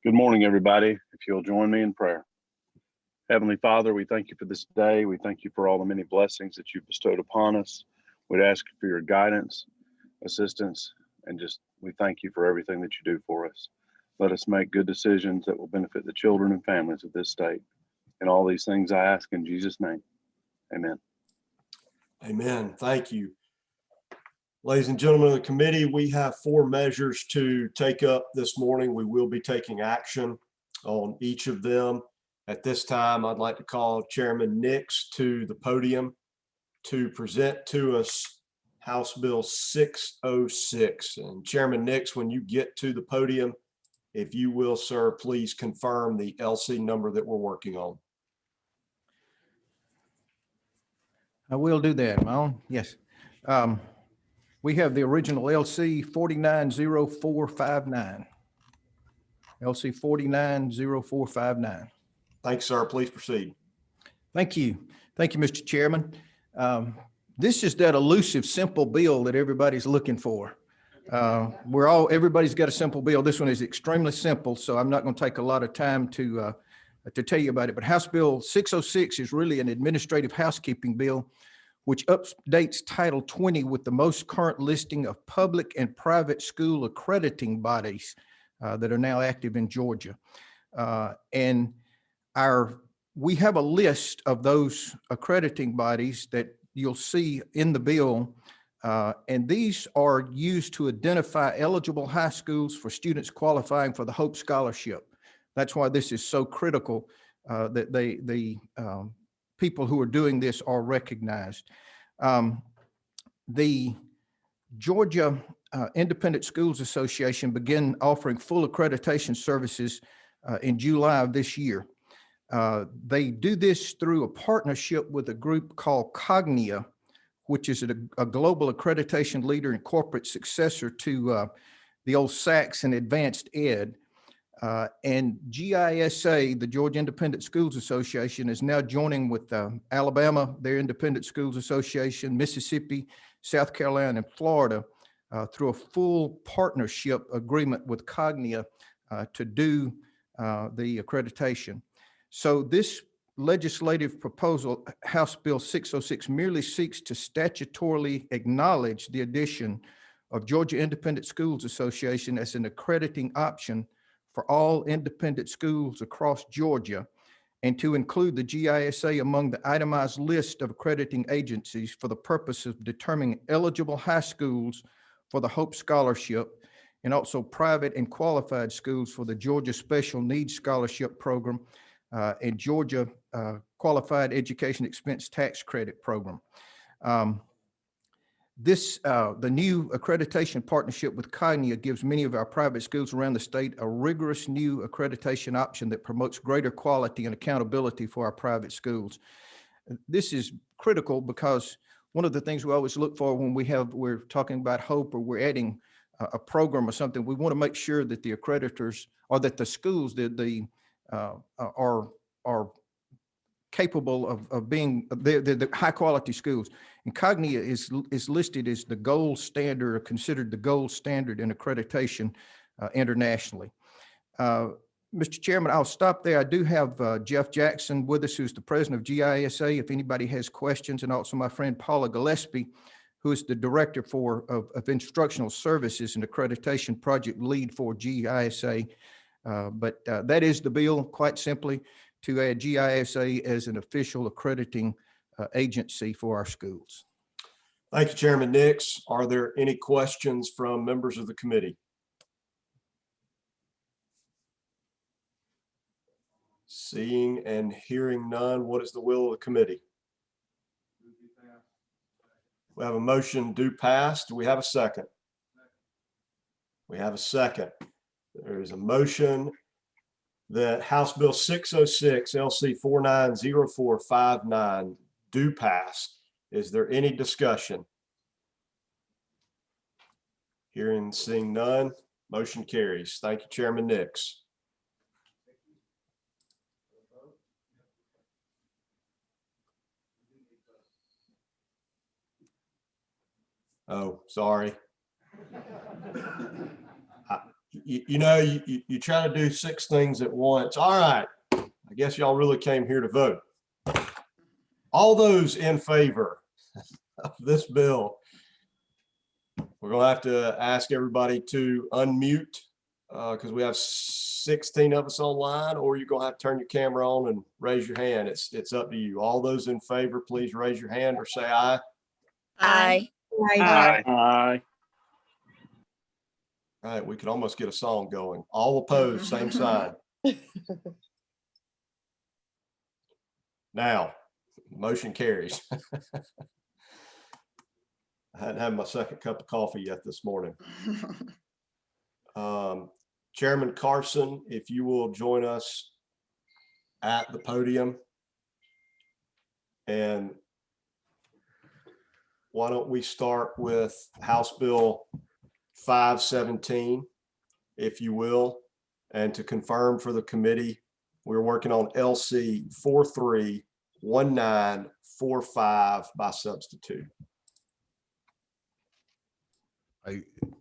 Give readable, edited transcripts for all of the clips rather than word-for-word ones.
Good morning, everybody. If you'll join me in prayer. Heavenly Father, we thank you for this day. We thank you for all the many blessings that you've bestowed upon us. We'd ask for your guidance, assistance, and we thank you for everything that you do for us. Let us make good decisions that will benefit the children and families of this state. And all these things I ask in Jesus' name. Amen. Amen. Thank you. Ladies and gentlemen of the committee, we have 4 measures to take up this morning. We will be taking action on each of them. At this time, I'd like to call Chairman Nix to the podium to present to us House Bill 606. And Chairman Nix, when you get to the podium, if you will, sir, please confirm the LC number that we're working on. I will do that, Malone. Yes. We have the original LC 490459. LC 490459. Thanks, sir. Please proceed. Thank you. Thank you, Mr. Chairman. This is that elusive, simple bill that everybody's looking for. Everybody's got a simple bill. This one is extremely simple, so I'm not going to take a lot of time to tell you about it. But House Bill 606 is really an administrative housekeeping bill, which updates Title 20 with the most current listing of public and private school accrediting bodies that are now active in Georgia. And we have a list of those accrediting bodies that you'll see in the bill, and these are used to identify eligible high schools for students qualifying for the Hope Scholarship. That's why this is so critical that the people who are doing this are recognized. The Georgia Independent Schools Association began offering full accreditation services in July of this year. They do this through a partnership with a group called Cognia, which is a global accreditation leader and corporate successor to the old SACS and Advanced Ed. And GISA, the Georgia Independent Schools Association, is now joining with Alabama, their Independent Schools Association, Mississippi, South Carolina, and Florida through a full partnership agreement with Cognia to do the accreditation. So this legislative proposal, House Bill 606, merely seeks to statutorily acknowledge the addition of Georgia Independent Schools Association as an accrediting option for all independent schools across Georgia, and to include the GISA among the itemized list of accrediting agencies for the purpose of determining eligible high schools for the Hope Scholarship, and also private and qualified schools for the Georgia Special Needs Scholarship Program and Georgia Qualified Education Expense Tax Credit Program. The new accreditation partnership with Cognia gives many of our private schools around the state a rigorous new accreditation option that promotes greater quality and accountability for our private schools. This is critical because one of the things we always look for when we're talking about Hope or we're adding a program or something, we want to make sure that the accreditors or that the schools are capable of being the high quality schools. And Cognia is listed as the gold standard, or considered the gold standard in accreditation internationally. Mr. Chairman, I'll stop there. I do have Jeff Jackson with us, who's the president of GISA, if anybody has questions, and also my friend Paula Gillespie, who is the director of instructional services and accreditation project lead for GISA. But that is the bill, quite simply, to add GISA as an official accrediting agency for our schools. Thank you, Chairman Nix. Are there any questions from members of the committee? Seeing and hearing none, what is the will of the committee? We have a motion to pass. Do we have a second? We have a second. There is a motion that House Bill 606 LC 490459 do pass. Is there any discussion? Hearing and seeing none, motion carries. Thank you, Chairman Nix. Oh, sorry. you know, you try to do 6 things at once. All right. I guess y'all really came here to vote. All those in favor of this bill, we're going to have to ask everybody to unmute because we have 16 of us online, or you're going to have to turn your camera on and raise your hand. It's up to you. All those in favor, please raise your hand or say aye. Aye. Aye. Aye. All right, we could almost get a song going. All opposed, same sign. Now, motion carries. I hadn't had my second cup of coffee yet this morning. Chairman Carson, if you will join us at the podium. And why don't we start with House Bill 517, if you will, and to confirm for the committee, we're working on LC 431945 by substitute.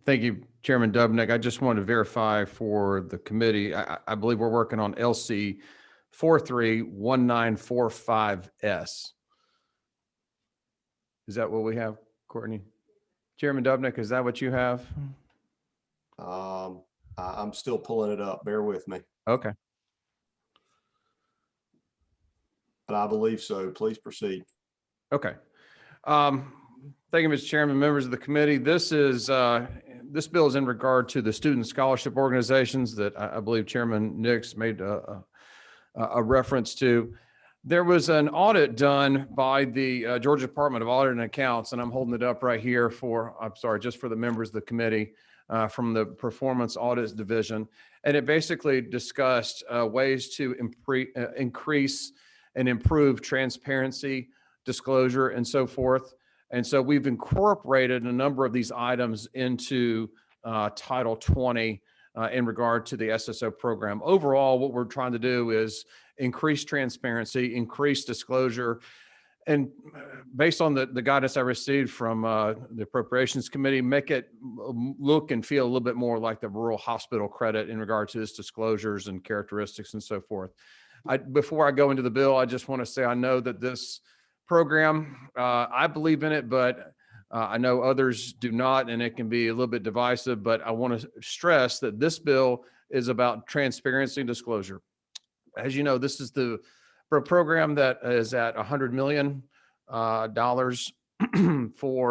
Thank you, Chairman Dubnik. I just wanted to verify for the committee. I believe we're working on LC 431945S. Is that what we have, Courtney? Chairman Dubnik, is that what you have? I'm still pulling it up. Bear with me. Okay. But I believe so. Please proceed. Okay. Thank you, Mr. Chairman, members of the committee. This bill is in regard to the student scholarship organizations that I believe Chairman Nix made a reference to. There was an audit done by the Georgia Department of Audit and Accounts, and I'm holding it up right here just for the members of the committee from the Performance Audits Division. And it basically discussed ways to increase and improve transparency, disclosure, and so forth. And so we've incorporated a number of these items into Title 20 in regard to the SSO program. Overall, what we're trying to do is increase transparency, increase disclosure, and based on the guidance I received from the Appropriations Committee, make it look and feel a little bit more like the rural hospital credit in regard to its disclosures and characteristics and so forth. Before I go into the bill, I just want to say I know that this program, I believe in it, but I know others do not, and it can be a little bit divisive, but I want to stress that this bill is about transparency and disclosure. As you know, this is the program that is at $100 million for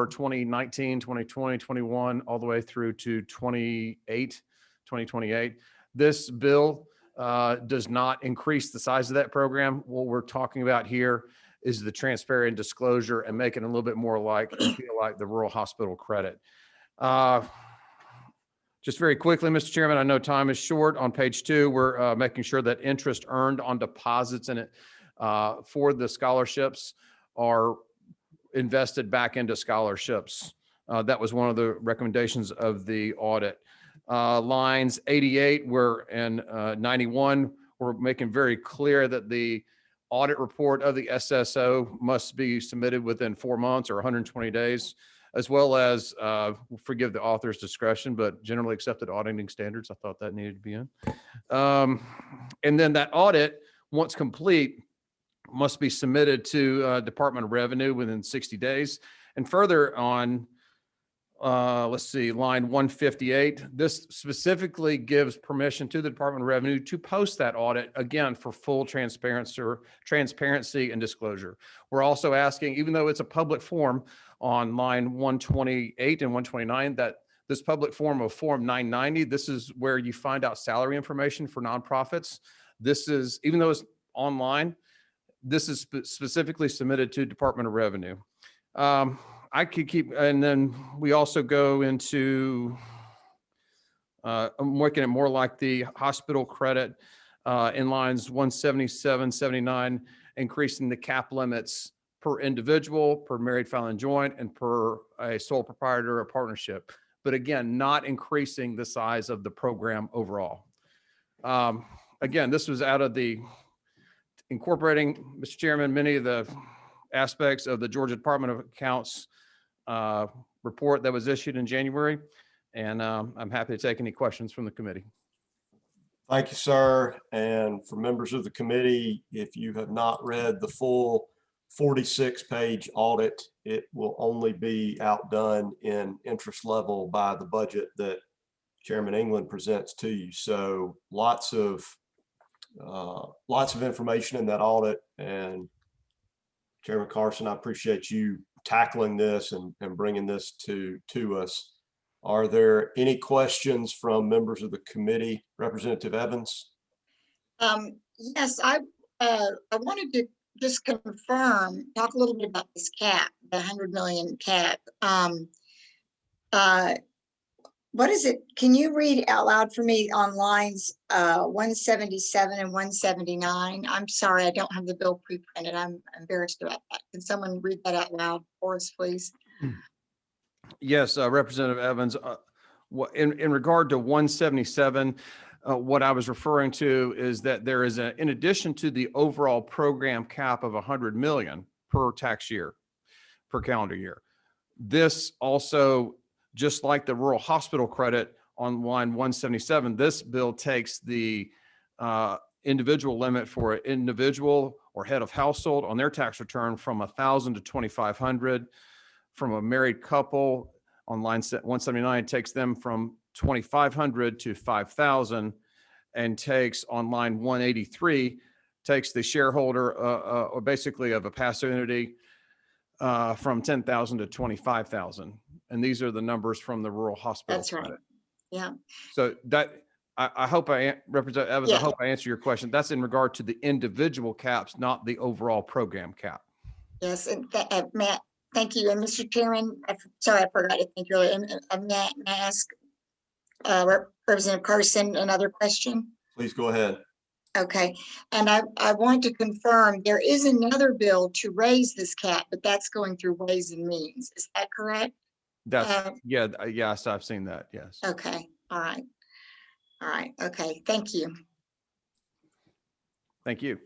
2019, 2020, 21, all the way through to 2028. This bill does not increase the size of that program. What we're talking about here is the transparent disclosure and making it a little bit more like and feel like the rural hospital credit. Just very quickly, Mr. Chairman, I know time is short. On page 2, we're making sure that interest earned on deposits in it for the scholarships are invested back into scholarships. That was one of the recommendations of the audit. Lines 88 and 91, we're making very clear that the audit report of the SSO must be submitted within 4 months or 120 days, as well as, forgive the author's discretion, but generally accepted auditing standards. I thought that needed to be in. And then that audit, once complete, must be submitted to Department of Revenue within 60 days. And further on, let's see, line 158, this specifically gives permission to the Department of Revenue to post that audit, again, for full transparency and disclosure. We're also asking, even though it's a public form on line 128 and 129, that this public form of Form 990, this is where you find out salary information for nonprofits. This is, even though it's online, this is specifically submitted to Department of Revenue. I could keep, and then we also go into I'm making it more like the hospital credit in lines 177, 79, increasing the cap limits per individual, per married, filing joint, and per a sole proprietor or partnership. But again, not increasing the size of the program overall. Again, this was out of the incorporating, Mr. Chairman, many of the aspects of the Georgia Department of Accounts report that was issued in January. And I'm happy to take any questions from the committee. Thank you, sir. And for members of the committee, if you have not read the full 46-page audit, it will only be outdone in interest level by the budget that Chairman England presents to you. So lots of information in that audit. And Chairman Carson, I appreciate you tackling this and bringing this to us. Are there any questions from members of the committee? Representative Evans? Yes, I wanted to just confirm, talk a little bit about this cap, the 100 million cap. What is it? Can you read out loud for me on lines 177 and 179? I'm sorry, I don't have the bill pre-printed. I'm embarrassed about that. Can someone read that out loud for us, please? Yes, Representative Evans, in regard to 177, what I was referring to is that there is in addition to the overall program cap of 100 million per tax year, per calendar year. This also, just like the rural hospital credit on line 177, this bill takes the individual limit for an individual or head of household on their tax return from 1,000 to 2,500. From a married couple on line 179, takes them from 2,500 to 5,000, and takes on line 183, takes the shareholder or basically of a passive entity from 10,000 to 25,000. And these are the numbers from the rural hospital. That's right. Credit. Yeah. So that, I hope Representative Evans, Yeah. I hope I answer your question. That's in regard to the individual caps, not the overall program cap. Yes, and Matt, thank you. And Mr. Chairman, sorry, I forgot to thank you earlier. May I ask Representative Carson another question? Please go ahead. Okay, and I want to confirm there is another bill to raise this cap, but that's going through Ways and Means. Is that correct? That's, yes, I've seen that, yes. Okay, all right. All right, okay, thank you. Thank you.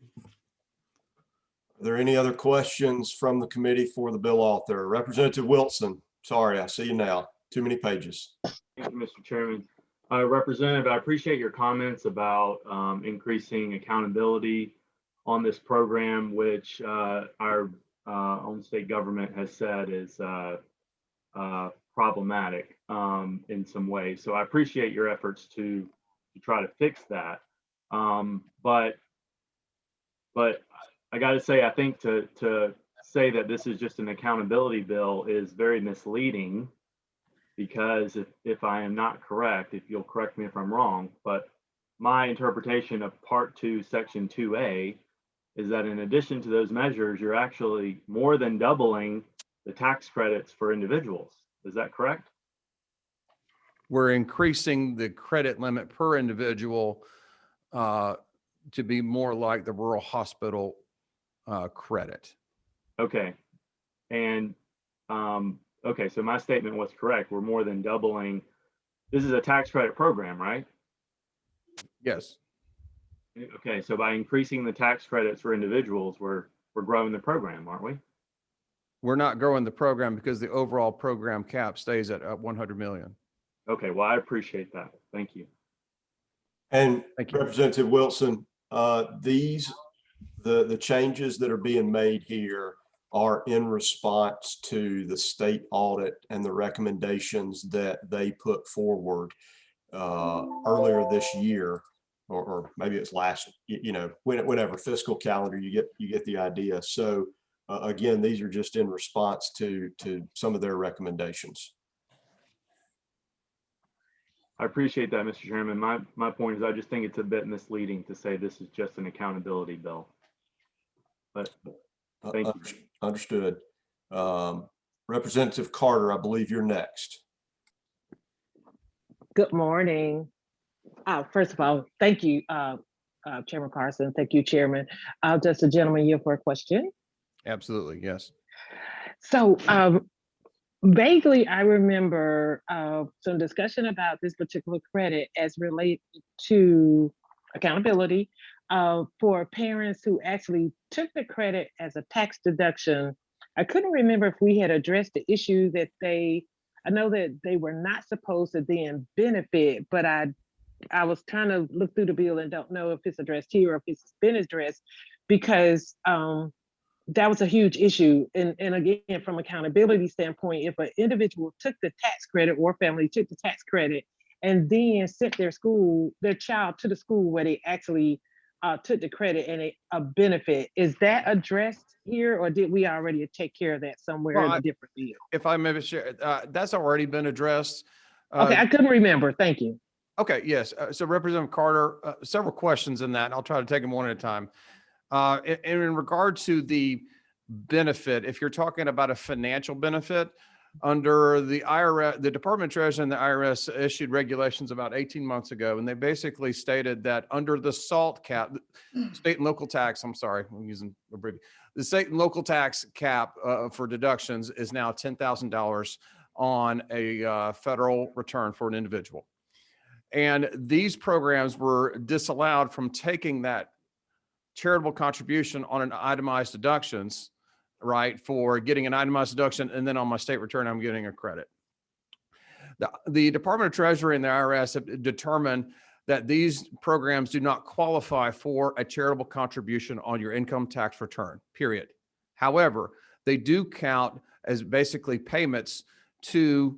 Are there any other questions from the committee for the bill author? Representative Wilson, sorry, I see you now. Too many pages. Thank you, Mr. Chairman. Representative, I appreciate your comments about increasing accountability on this program, which our own state government has said is problematic in some ways. So I appreciate your efforts to try to fix that. But I got to say, I think to say that this is just an accountability bill is very misleading, because if I am not correct, if you'll correct me if I'm wrong, but my interpretation of Part 2, Section 2A is that in addition to those measures, you're actually more than doubling the tax credits for individuals. Is that correct? We're increasing the credit limit per individual to be more like the rural hospital credit. Okay. And okay, so my statement was correct. We're more than doubling. This is a tax credit program, right? Yes. Okay, so by increasing the tax credits for individuals, we're growing the program, aren't we? We're not growing the program because the overall program cap stays at 100 million. Okay, well, I appreciate that. Thank you. And Thank you. Representative Wilson, the changes that are being made here are in response to the state audit and the recommendations that they put forward earlier this year, or maybe it's last, whenever fiscal calendar, you get the idea. So again, these are just in response to some of their recommendations. I appreciate that, Mr. Chairman. My point is I just think it's a bit misleading to say this is just an accountability bill. But thank you. Understood. Representative Carter, I believe you're next. Good morning. First of all, thank you, Chairman Carson. Thank you, Chairman. Just a gentleman here for a question. Absolutely, yes. So vaguely, I remember some discussion about this particular credit as related to accountability for parents who actually took the credit as a tax deduction. I couldn't remember if we had addressed the issue that they I know that they were not supposed to then benefit, but I was trying to look through the bill and don't know if it's addressed here or if it's been addressed, because that was a huge issue. And again, from accountability standpoint, if an individual took the tax credit or family took the tax credit and then sent their child to the school where they actually took the credit and a benefit, is that addressed here, or did we already take care of that somewhere in a different bill? If I maybe share, that's already been addressed. Okay, I couldn't remember. Thank you. Okay, yes. So Representative Carter, several questions in that. I'll try to take them one at a time. In regard to the benefit, if you're talking about a financial benefit, under the IRS, the Department of Treasury and the IRS issued regulations about 18 months ago, and they basically stated that under the SALT cap, state and local tax, I'm sorry, I'm using the state and local tax cap for deductions is now $10,000 on a federal return for an individual. And these programs were disallowed from taking that charitable contribution on an itemized deductions, right, for getting an itemized deduction, and then on my state return, I'm getting a credit. The Department of Treasury and the IRS have determined that these programs do not qualify for a charitable contribution on your income tax return, period. However, they do count as basically payments to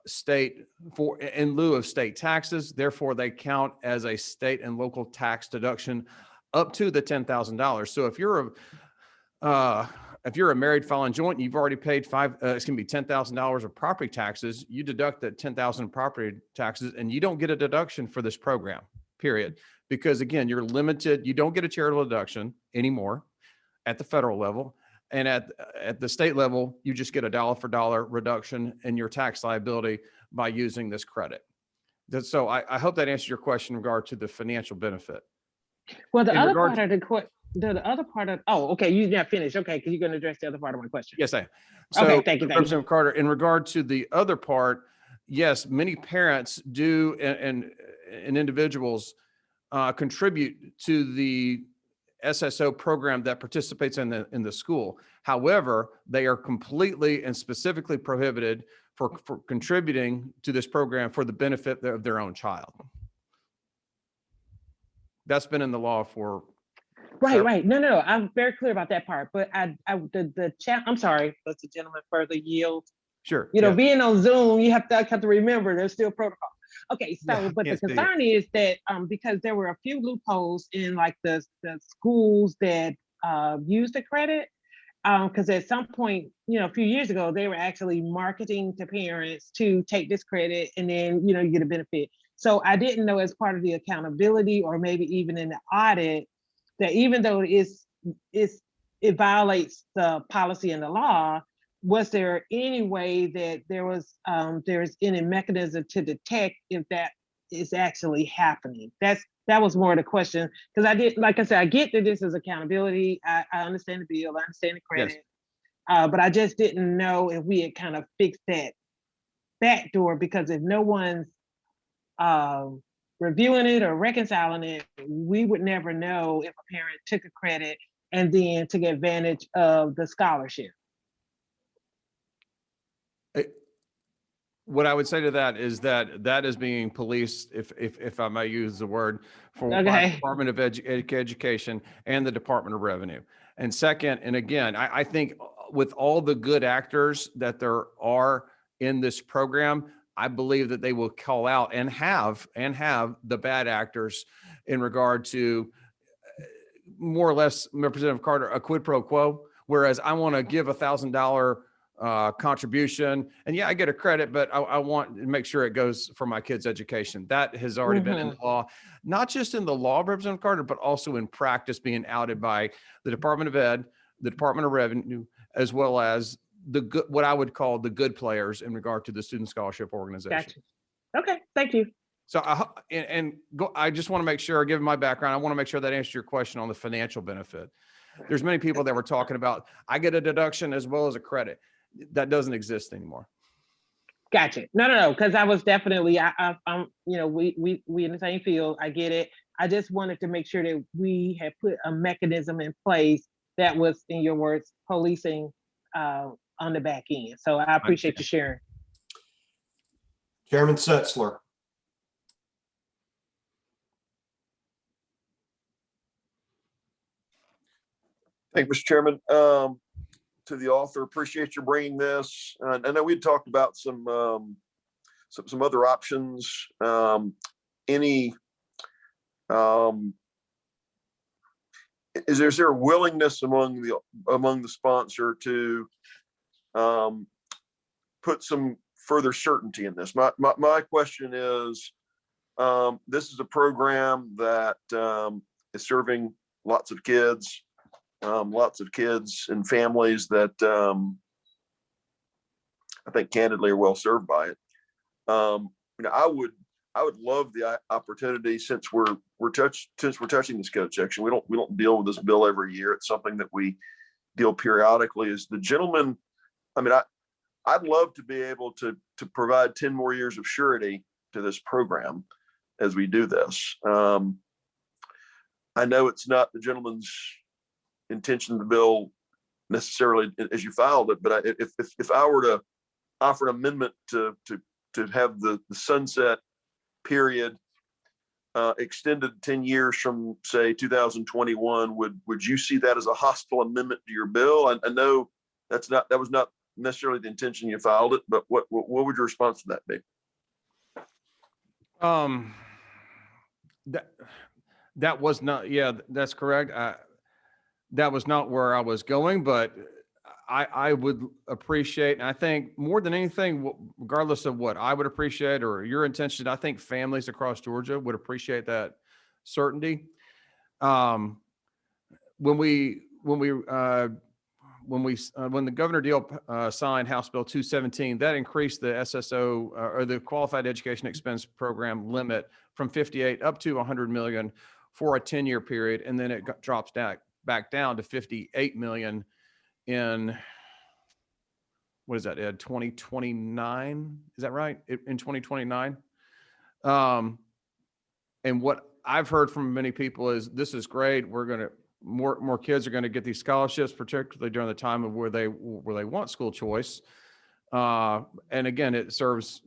state for in lieu of state taxes. Therefore, they count as a state and local tax deduction up to the $10,000. So if you're a married filing joint and you've already paid $10,000 of property taxes, you deduct that $10,000 in property taxes and you don't get a deduction for this program, period. Because again, you're limited, you don't get a charitable deduction anymore at the federal level. And at the state level, you just get a dollar for dollar reduction in your tax liability by using this credit. So I hope that answers your question in regard to the financial benefit. Well, the other part of okay, you not finished. Okay, because you're going to address the other part of my question. Yes, I am. So, okay, thank you. Representative Carter, in regard to the other part, yes, many parents do and individuals contribute to the SSO program that participates in the school. However, they are completely and specifically prohibited for contributing to this program for the benefit of their own child. That's been in the law for right. No, I'm very clear about that part. But I'm sorry, let's the gentleman further yield. Sure. You know, being on Zoom, you have to remember there's still protocol. Okay, so but the concern is that because there were a few loopholes in like the schools that use the credit, because at some point, a few years ago, they were actually marketing to parents to take this credit and then you get a benefit. So I didn't know, as part of the accountability or maybe even in the audit, that even though it violates the policy and the law, was there any way that there's any mechanism to detect if that is actually happening? That was more the question, because like I said, I get that this is accountability. I understand the bill, I understand the credit, yes. But I just didn't know if we had kind of fixed that back door, because if no one's reviewing it or reconciling it, we would never know if a parent took a credit and then took advantage of the scholarship. What I would say to that is that is being policed, if I may use the word, for the Department of Education and the Department of Revenue. And second, and again, I think with all the good actors that there are in this program, I believe that they will call out and have the bad actors in regard to more or less, Representative Carter, a quid pro quo. Whereas I want to give $1,000 contribution, and I get a credit, but I want to make sure it goes for my kid's education. That has already been in the law, not just in the law, Representative Carter, but also in practice being outed by the Department of Ed, the Department of Revenue, as well as what I would call the good players in regard to the student scholarship organization. Gotcha. Okay, thank you. So I just want to make sure, given my background, I want to make sure that answers your question on the financial benefit. There's many people that were talking about, I get a deduction as well as a credit. That doesn't exist anymore. Gotcha. No, because I was definitely, I'm, we in the same field. I get it. I just wanted to make sure that we had put a mechanism in place that was, in your words, policing on the back end. So I appreciate you sharing. Chairman Setzler. Thank you, Mr. Chairman. To the author, appreciate you bringing this. I know we talked about some other options. Is there a willingness among the sponsor to put some further certainty in this? My question is, this is a program that is serving lots of kids and families that I think candidly are well served by it. I would love the opportunity, since we're touching this code section. We don't deal with this bill every year. It's something that we deal periodically. Is the gentleman? I'd love to be able to provide 10 more years of surety to this program as we do this. I know it's not the gentleman's intention of the bill necessarily as you filed it, but if I were to offer an amendment to have the sunset period extended 10 years from, say, 2021, would you see that as a hostile amendment to your bill? I know that was not necessarily the intention you filed it, but what would your response to that be? That was not, yeah, that's correct. That was not where I was going, but I would appreciate, and I think more than anything, regardless of what I would appreciate or your intention, I think families across Georgia would appreciate that certainty. When the Governor Deal signed House Bill 217, that increased the SSO or the Qualified Education Expense Program limit from 58 up to 100 million for a 10-year period, and then it drops back down to 58 million in, what is that, Ed, 2029? Is that right? In 2029? And what I've heard from many people is, this is great. We're going to, more kids are going to get these scholarships, particularly during the time of where they want school choice. And again, it serves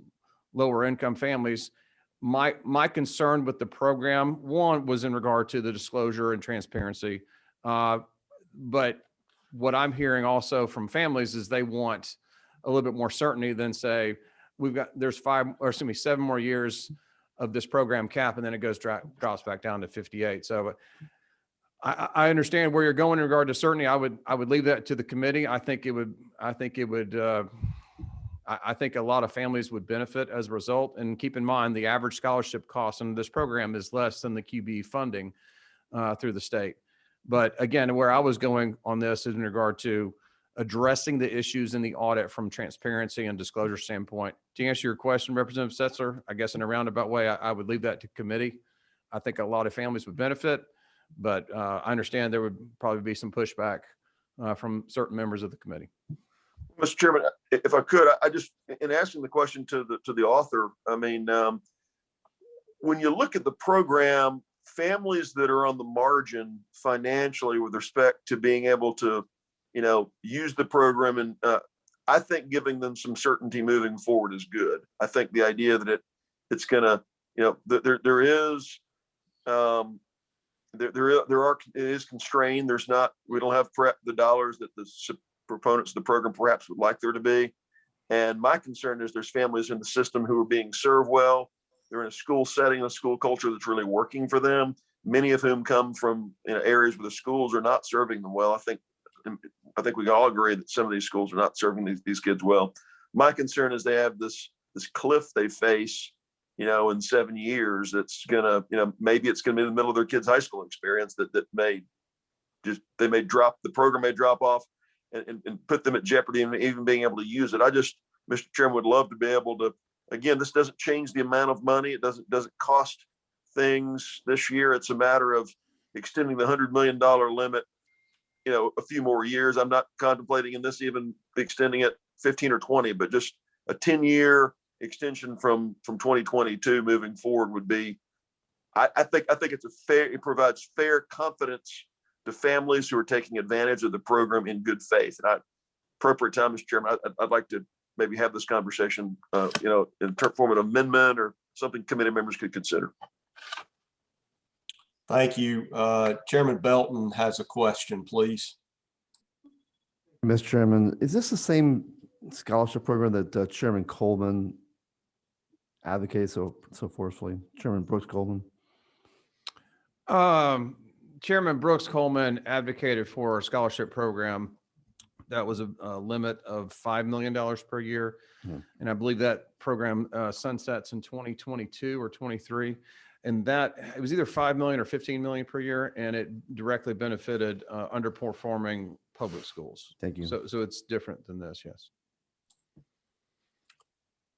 lower income families. My concern with the program, one, was in regard to the disclosure and transparency. But what I'm hearing also from families is they want a little bit more certainty than, say, there's 7 more years of this program cap, and then it drops back down to 58. So I understand where you're going in regard to certainty. I would leave that to the committee. I think a lot of families would benefit as a result. And keep in mind, the average scholarship cost in this program is less than the QB funding through the state. But again, where I was going on this is in regard to addressing the issues in the audit from transparency and disclosure standpoint. To answer your question, Representative Setzler, I guess in a roundabout way, I would leave that to committee. I think a lot of families would benefit, but I understand there would probably be some pushback from certain members of the committee. Mr. Chairman, if I could, I just, in asking the question to the author, when you look at the program, families that are on the margin financially with respect to being able to, use the program, and I think giving them some certainty moving forward is good. I think the idea that it's gonna, it is constrained. We don't have the dollars that the proponents of the program perhaps would like there to be. And my concern is there's families in the system who are being served well. They're in a school setting, a school culture that's really working for them. Many of whom come from areas where the schools are not serving them well. I think we can all agree that some of these schools are not serving these kids well. My concern is they have this cliff they face, in 7 years. That's gonna, maybe it's gonna be in the middle of their kids' high school experience that the program may drop off and put them at jeopardy and even being able to use it. Mr. Chairman, would love to be able to. Again, this doesn't change the amount of money. It doesn't cost things this year. It's a matter of extending the $100 million limit, a few more years. I'm not contemplating in this even extending it 15 or 20, but just a 10-year extension from 2022 moving forward would be. I think it provides fair confidence to families who are taking advantage of the program in good faith. And appropriate time, Mr. Chairman, I'd like to maybe have this conversation, in form of an amendment or something committee members could consider. Thank you. Chairman Belton has a question, please. Mr. Chairman, is this the same scholarship program that Chairman Coleman advocates so forcefully? Chairman Brooks Coleman? Chairman Brooks Coleman advocated for a scholarship program that was a limit of $5 million per year. Yeah. And I believe that program sunsets in 2022 or 23. And that it was either 5 million or 15 million per year, and it directly benefited underperforming public schools. Thank you. So it's different than this, yes.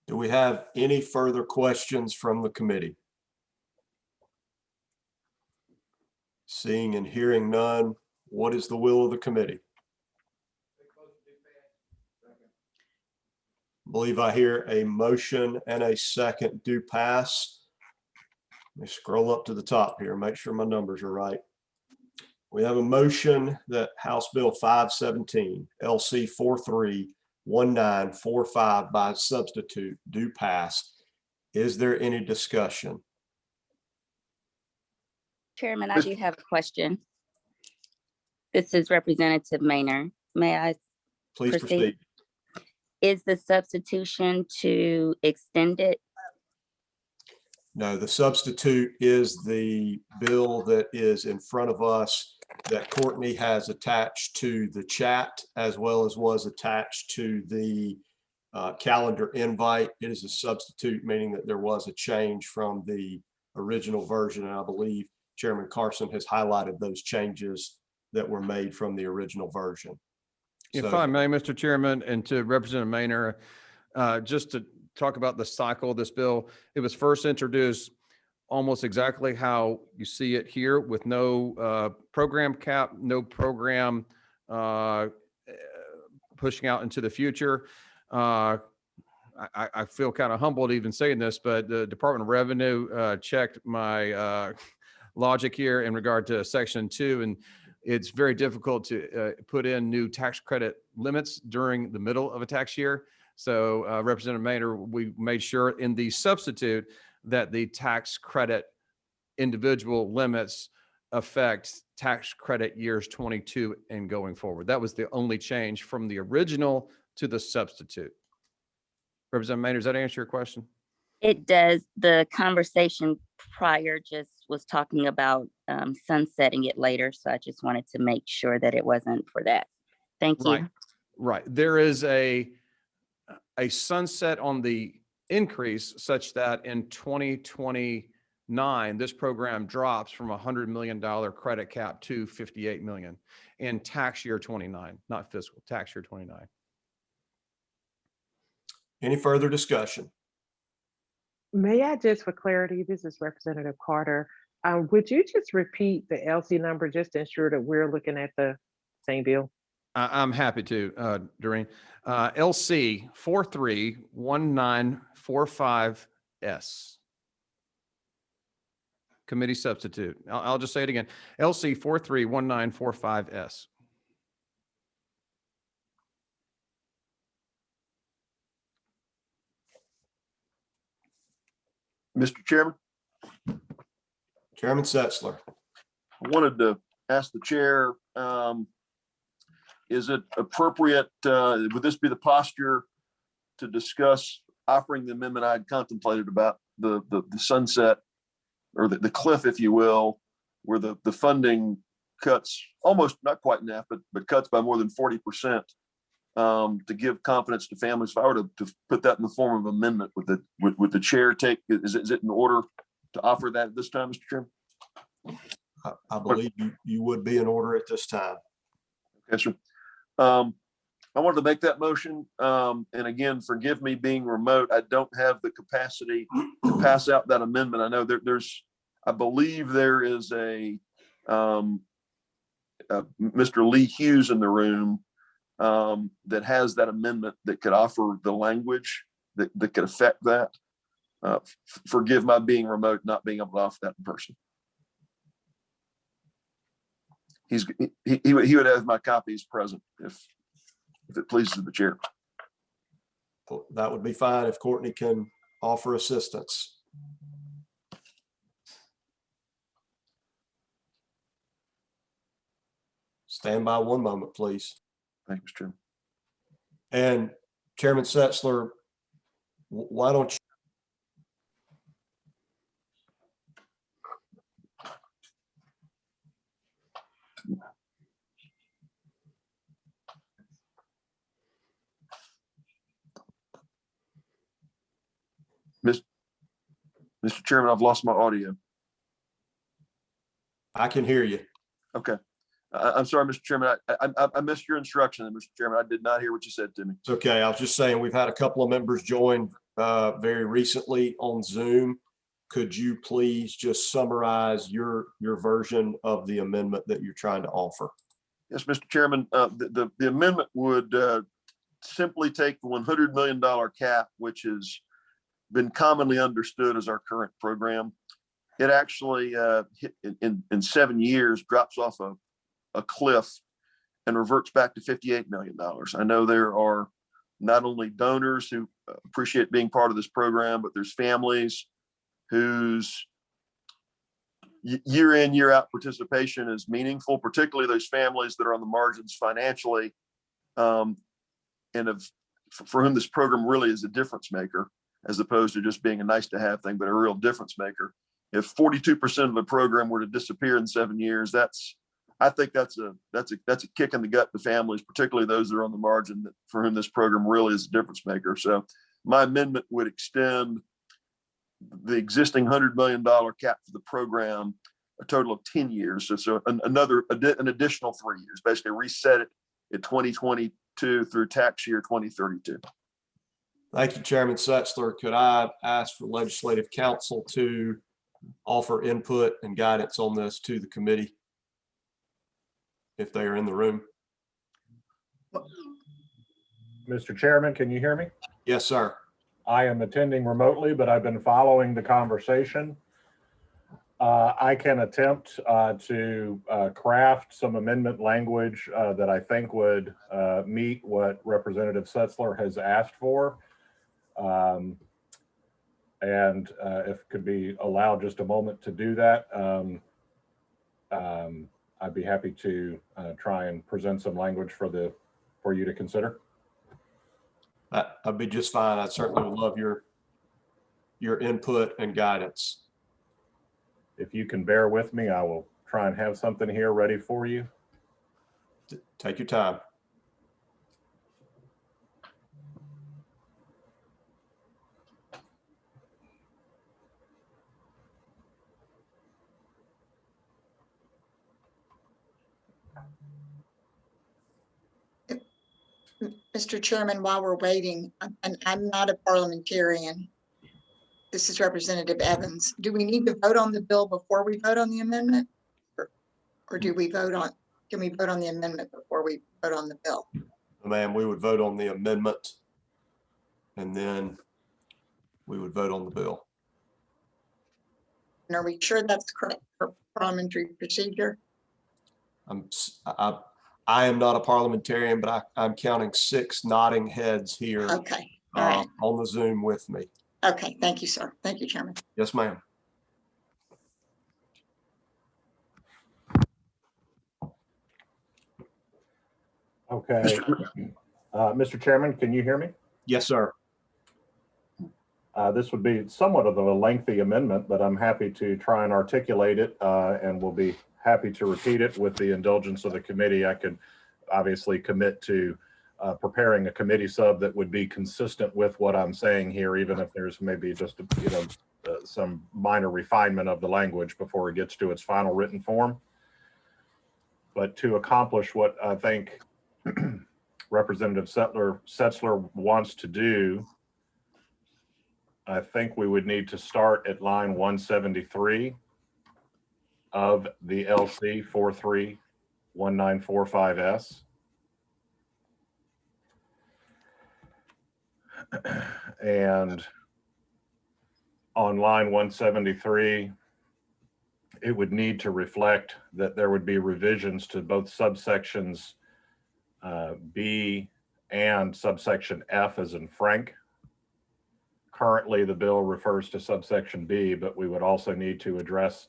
Do we have any further questions from the committee? Seeing and hearing none, what is the will of the committee? I believe I hear a motion and a second do pass. Let me scroll up to the top here, make sure my numbers are right. We have a motion that House Bill 517, LC 431945 by substitute do pass. Is there any discussion? Chairman, I do have a question. This is Representative Maynard. May I Please proceed? proceed. Is the substitution to extend it? No, the substitute is the bill that is in front of us that Courtney has attached to the chat, as well as was attached to the calendar invite. It is a substitute, meaning that there was a change from the original version. And I believe Chairman Carson has highlighted those changes that were made from the original version. If So- I may, Mr. Chairman, and to Representative Maynard, just to talk about the cycle of this bill, it was first introduced almost exactly how you see it here, with no program cap, no program pushing out into the future. I feel kind of humbled even saying this, but the Department of Revenue checked my logic here in regard to Section 2, and it's very difficult to put in new tax credit limits during the middle of a tax year. So Representative Maynard, we made sure in the substitute that the tax credit individual limits affect tax credit years 22 and going forward. That was the only change from the original to the substitute. Representative Maynard, does that answer your question? It does. The conversation prior just was talking about sunsetting it later. So I just wanted to make sure that it wasn't for that. Thank you. Right. There is a sunset on the increase such that in 2029, this program drops from $100 million credit cap to 58 million in tax year 29, not fiscal, tax year 29. Any further discussion? May I just, for clarity, this is Representative Carter. Would you just repeat the LC number just to ensure that we're looking at the same bill? I'm happy to, Doreen. LC 431945S. Committee substitute. I'll just say it again. LC 431945S. Mr. Chairman, Chairman Setzler. I wanted to ask the chair, is it appropriate, would this be the posture to discuss offering the amendment I had contemplated about the sunset, or the cliff, if you will, where the funding cuts almost, not quite in half, but cuts by more than 40%, to give confidence to families? If I were to put that in the form of amendment, would the chair take, is it in order to offer that at this time, Mr. Chairman? I believe you would be in order at this time. Okay, sir. I wanted to make that motion. And again, forgive me being remote. I don't have the capacity to pass out that amendment. I know I believe there is a Mr. Lee Hughes in the room that has that amendment that could offer the language that could affect that. Forgive my being remote, not being able to offer that in person. He would have my copies present if it pleases the chair. That would be fine if Courtney can offer assistance. Stand by one moment, please. Thank you, Mr. Chairman. And Chairman Setzler, why don't you? Mr. Chairman, I've lost my audio. I can hear you. Okay. I'm sorry, Mr. Chairman. I missed your instruction, Mr. Chairman. I did not hear what you said to me. It's okay. I was just saying, we've had a couple of members join very recently on Zoom. Could you please just summarize your version of the amendment that you're trying to offer? Yes, Mr. Chairman, the amendment would simply take the $100 million cap, which has been commonly understood as our current program. It actually, in 7 years, drops off a cliff and reverts back to $58 million. I know there are not only donors who appreciate being part of this program, but there's families whose year in, year out participation is meaningful, particularly those families that are on the margins financially, and for whom this program really is a difference maker, as opposed to just being a nice to have thing, but a real difference maker. If 42% of the program were to disappear in 7 years, I think that's a kick in the gut to families, particularly those that are on the margin, for whom this program really is a difference maker. So my amendment would extend the existing $100 million cap for the program a total of 10 years. So an additional 3 years, basically reset it at 2022 through tax year 2032. Thank you, Chairman Setzler. Could I ask for legislative counsel to offer input and guidance on this to the committee, if they are in the room? Mr. Chairman, can you hear me? Yes, sir. I am attending remotely, but I've been following the conversation. I can attempt to craft some amendment language that I think would meet what Representative Setzler has asked for. And if could be allowed just a moment to do that, I'd be happy to try and present some language for you to consider. That'd be just fine. I certainly would love your input and guidance. If you can bear with me, I will try and have something here ready for you. Take your time. Mr. Chairman, while we're waiting, and I'm not a parliamentarian, this is Representative Evans. Do we need to vote on the bill before we vote on the amendment? Or do we vote on, can we vote on the amendment before we vote on the bill? Ma'am, we would vote on the amendment and then we would vote on the bill. And are we sure that's correct for parliamentary procedure? I am not a parliamentarian, but I'm counting 6 nodding heads here. Okay, all right. On the Zoom with me. Okay, thank you, sir. Thank you, Chairman. Yes, ma'am. Okay. Mr. Chairman, can you hear me? Yes, sir. This would be somewhat of a lengthy amendment, but I'm happy to try and articulate it and will be happy to repeat it with the indulgence of the committee. I could obviously commit to preparing a committee sub that would be consistent with what I'm saying here, even if there's maybe just some minor refinement of the language before it gets to its final written form. But to accomplish what I think Representative Setzler wants to do, I think we would need to start at line 173 of the LC 431945S. And on line 173, it would need to reflect that there would be revisions to both subsections B and subsection F as in Frank. Currently, the bill refers to subsection B, but we would also need to address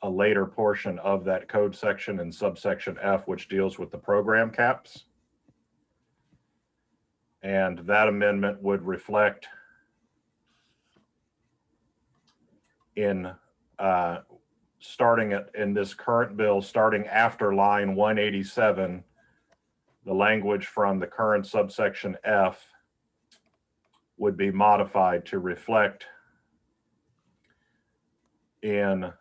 a later portion of that code section in subsection F, which deals with the program caps. And that amendment would reflect in in this current bill, starting after line 187, the language from the current subsection F would be modified to reflect in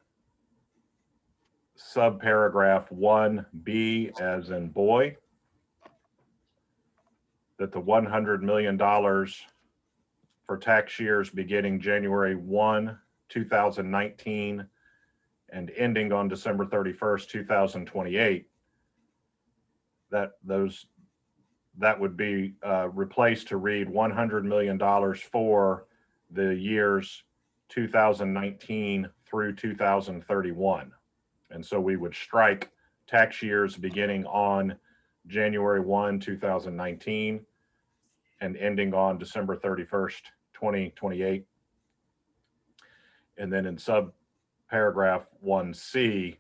subparagraph 1B as in boy, that the $100 million for tax years beginning January 1, 2019 and ending on December 31st, 2028, that would be replaced to read $100 million for the years 2019 through 2031. And so we would strike tax years beginning on January 1, 2019 and ending on December 31st, 2028. And then in subparagraph 1C,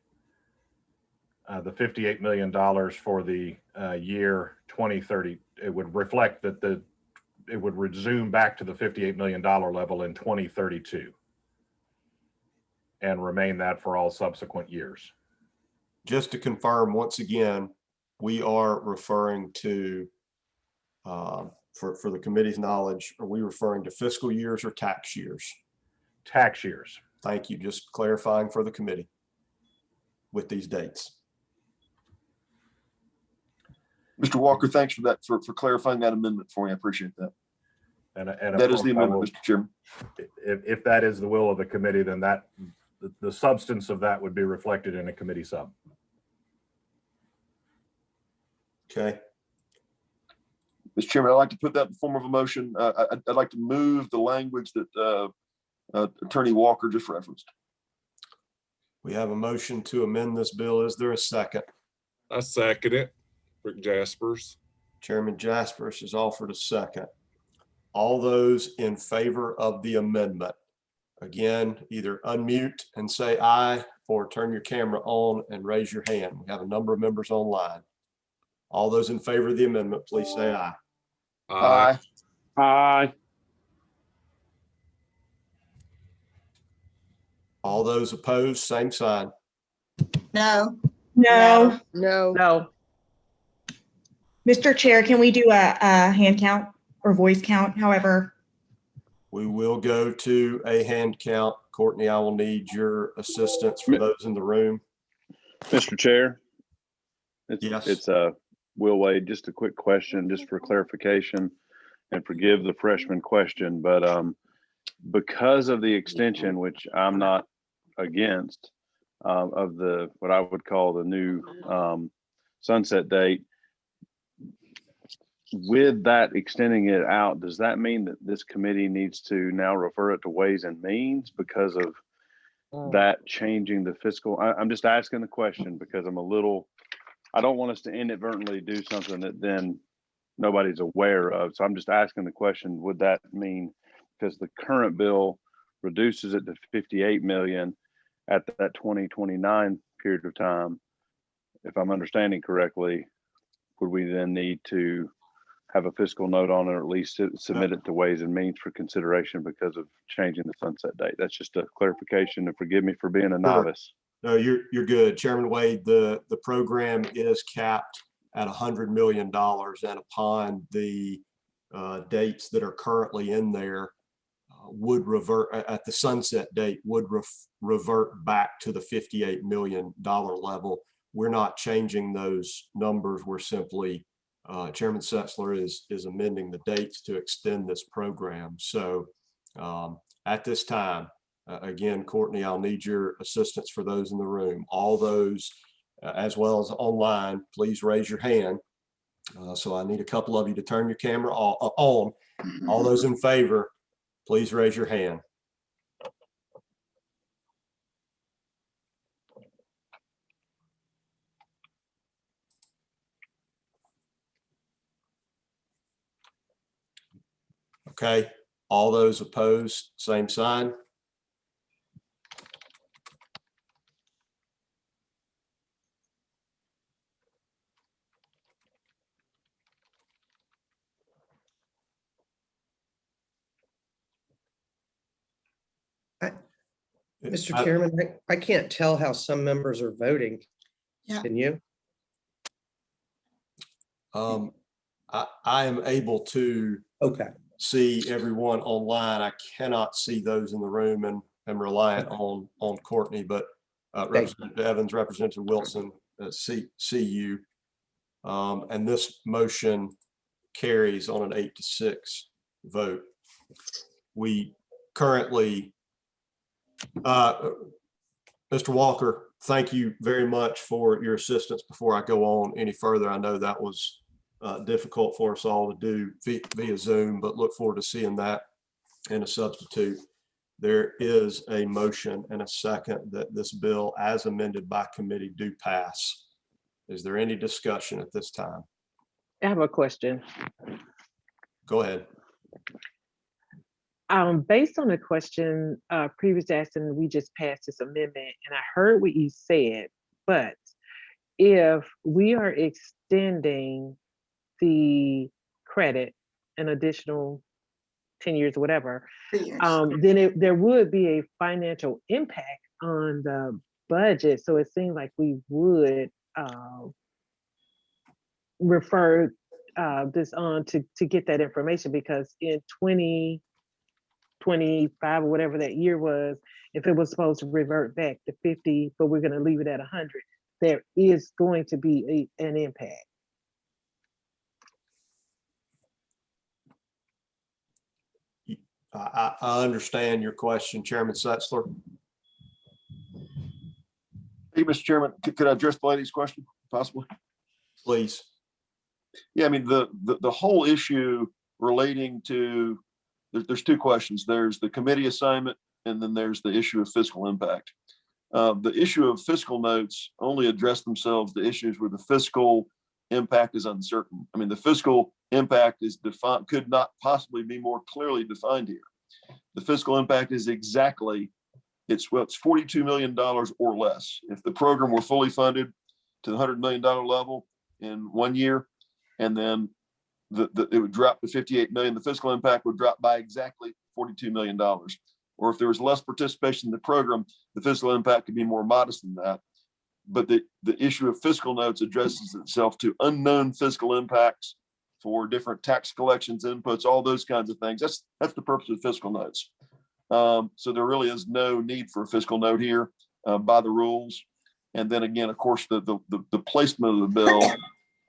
the $58 million for the year 2030, it would reflect that it would resume back to the $58 million level in 2032 and remain that for all subsequent years. Just to confirm, once again, we are referring to, for the committee's knowledge, are we referring to fiscal years or tax years? Tax years. Thank you. Just clarifying for the committee with these dates. Mr. Walker, thanks for that, for clarifying that amendment for me. I appreciate that. And That is the amendment, Mr. Chairman. If that is the will of the committee, then the substance of that would be reflected in a committee sub. Okay. Mr. Chairman, I'd like to put that in the form of a motion. I'd like to move the language that Attorney Walker just referenced. We have a motion to amend this bill. Is there a second? I second it. Rick Jaspers. Chairman Jaspers has offered a second. All those in favor of the amendment, again, either unmute and say aye or turn your camera on and raise your hand. We have a number of members online. All those in favor of the amendment, please say aye. Aye. Aye. All those opposed, same sign. No. No. No. No. Mr. Chair, can we do a hand count or voice count, however? We will go to a hand count. Courtney, I will need your assistance for those in the room. Mr. Chair. Yes. It's Will Wade, just a quick question, just for clarification, and forgive the freshman question, but because of the extension, which I'm not against, of the, what I would call the new sunset date, with that extending it out, does that mean that this committee needs to now refer it to Ways and Means because of that changing the fiscal? I'm just asking the question because I don't want us to inadvertently do something that then nobody's aware of. So I'm just asking the question, would that mean, because the current bill reduces it to 58 million at that 2029 period of time, if I'm understanding correctly, would we then need to have a fiscal note on it, or at least submit it to Ways and Means for consideration because of changing the sunset date? That's just a clarification, and forgive me for being a novice. No, you're good. Chairman Wade, the program is capped at $100 million, and upon the dates that are currently in there would revert at the sunset date, would revert back to the $58 million level. We're not changing those numbers. We're simply, Chairman Setzler is amending the dates to extend this program. So at this time, again, Courtney, I'll need your assistance for those in the room. All those, as well as online, please raise your hand. So I need a couple of you to turn your camera on. All those in favor, please raise your hand. Okay, all those opposed, same sign. Mr. I- Chairman, I can't tell how some members are voting. Yeah. Can you? I am able to Okay. see everyone online. I cannot see those in the room, and am reliant on Courtney, but Representative Evans, Representative Wilson, see you. And this motion carries on an 8-6 vote. We currently, Mr. Walker, thank you very much for your assistance. Before I go on any further, I know that was difficult for us all to do via Zoom, but look forward to seeing that in a substitute. There is a motion and a second that this bill as amended by committee do pass. Is there any discussion at this time? I have a question. Go ahead. Based on the question previously asked, and we just passed this amendment, and I heard what you said, but if we are extending the credit an additional 10 years or whatever, 3 years. then there would be a financial impact on the budget. So it seemed like we would refer this on to get that information, because in 2025 or whatever that year was, if it was supposed to revert back to 50, but we're going to leave it at 100, there is going to be an impact. I understand your question, Chairman Setzler. Hey, Mr. Chairman, could I address the lady's question possibly? Please. Yeah, I mean, the whole issue relating to, there's two questions. There's the committee assignment, and then there's the issue of fiscal impact. The issue of fiscal notes only address themselves to issues where the fiscal impact is uncertain. I mean, the fiscal impact is defined, could not possibly be more clearly defined here. The fiscal impact is exactly, it's $42 million or less. If the program were fully funded to the $100 million level in 1 year, and then it would drop to 58 million, the fiscal impact would drop by exactly $42 million. Or if there was less participation in the program, the fiscal impact could be more modest than that. But the issue of fiscal notes addresses itself to unknown fiscal impacts for different tax collections, inputs, all those kinds of things. That's the purpose of fiscal notes. So there really is no need for a fiscal note here by the rules. And then again, of course, the placement of the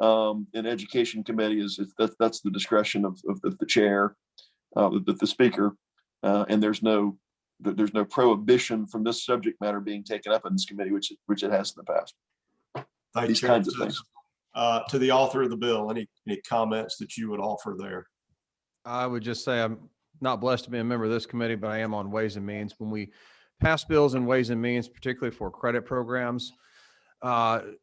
bill in Education Committee that's the discretion of the chair, the speaker, and there's no prohibition from this subject matter being taken up in this committee, which it has in the past. Thank These you, kinds of things. To the author of the bill, any comments that you would offer there? I would just say I'm not blessed to be a member of this committee, but I am on Ways and Means. When we pass bills in Ways and Means, particularly for credit programs,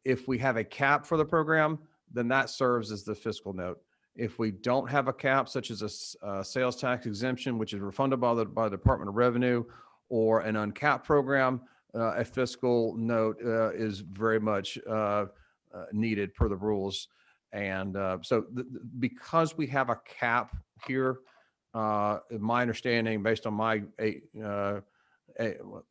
if we have a cap for the program, then that serves as the fiscal note. If we don't have a cap, such as a sales tax exemption, which is refunded by the Department of Revenue, or an uncapped program, a fiscal note is very much needed per the rules. And so because we have a cap here, my understanding, based on my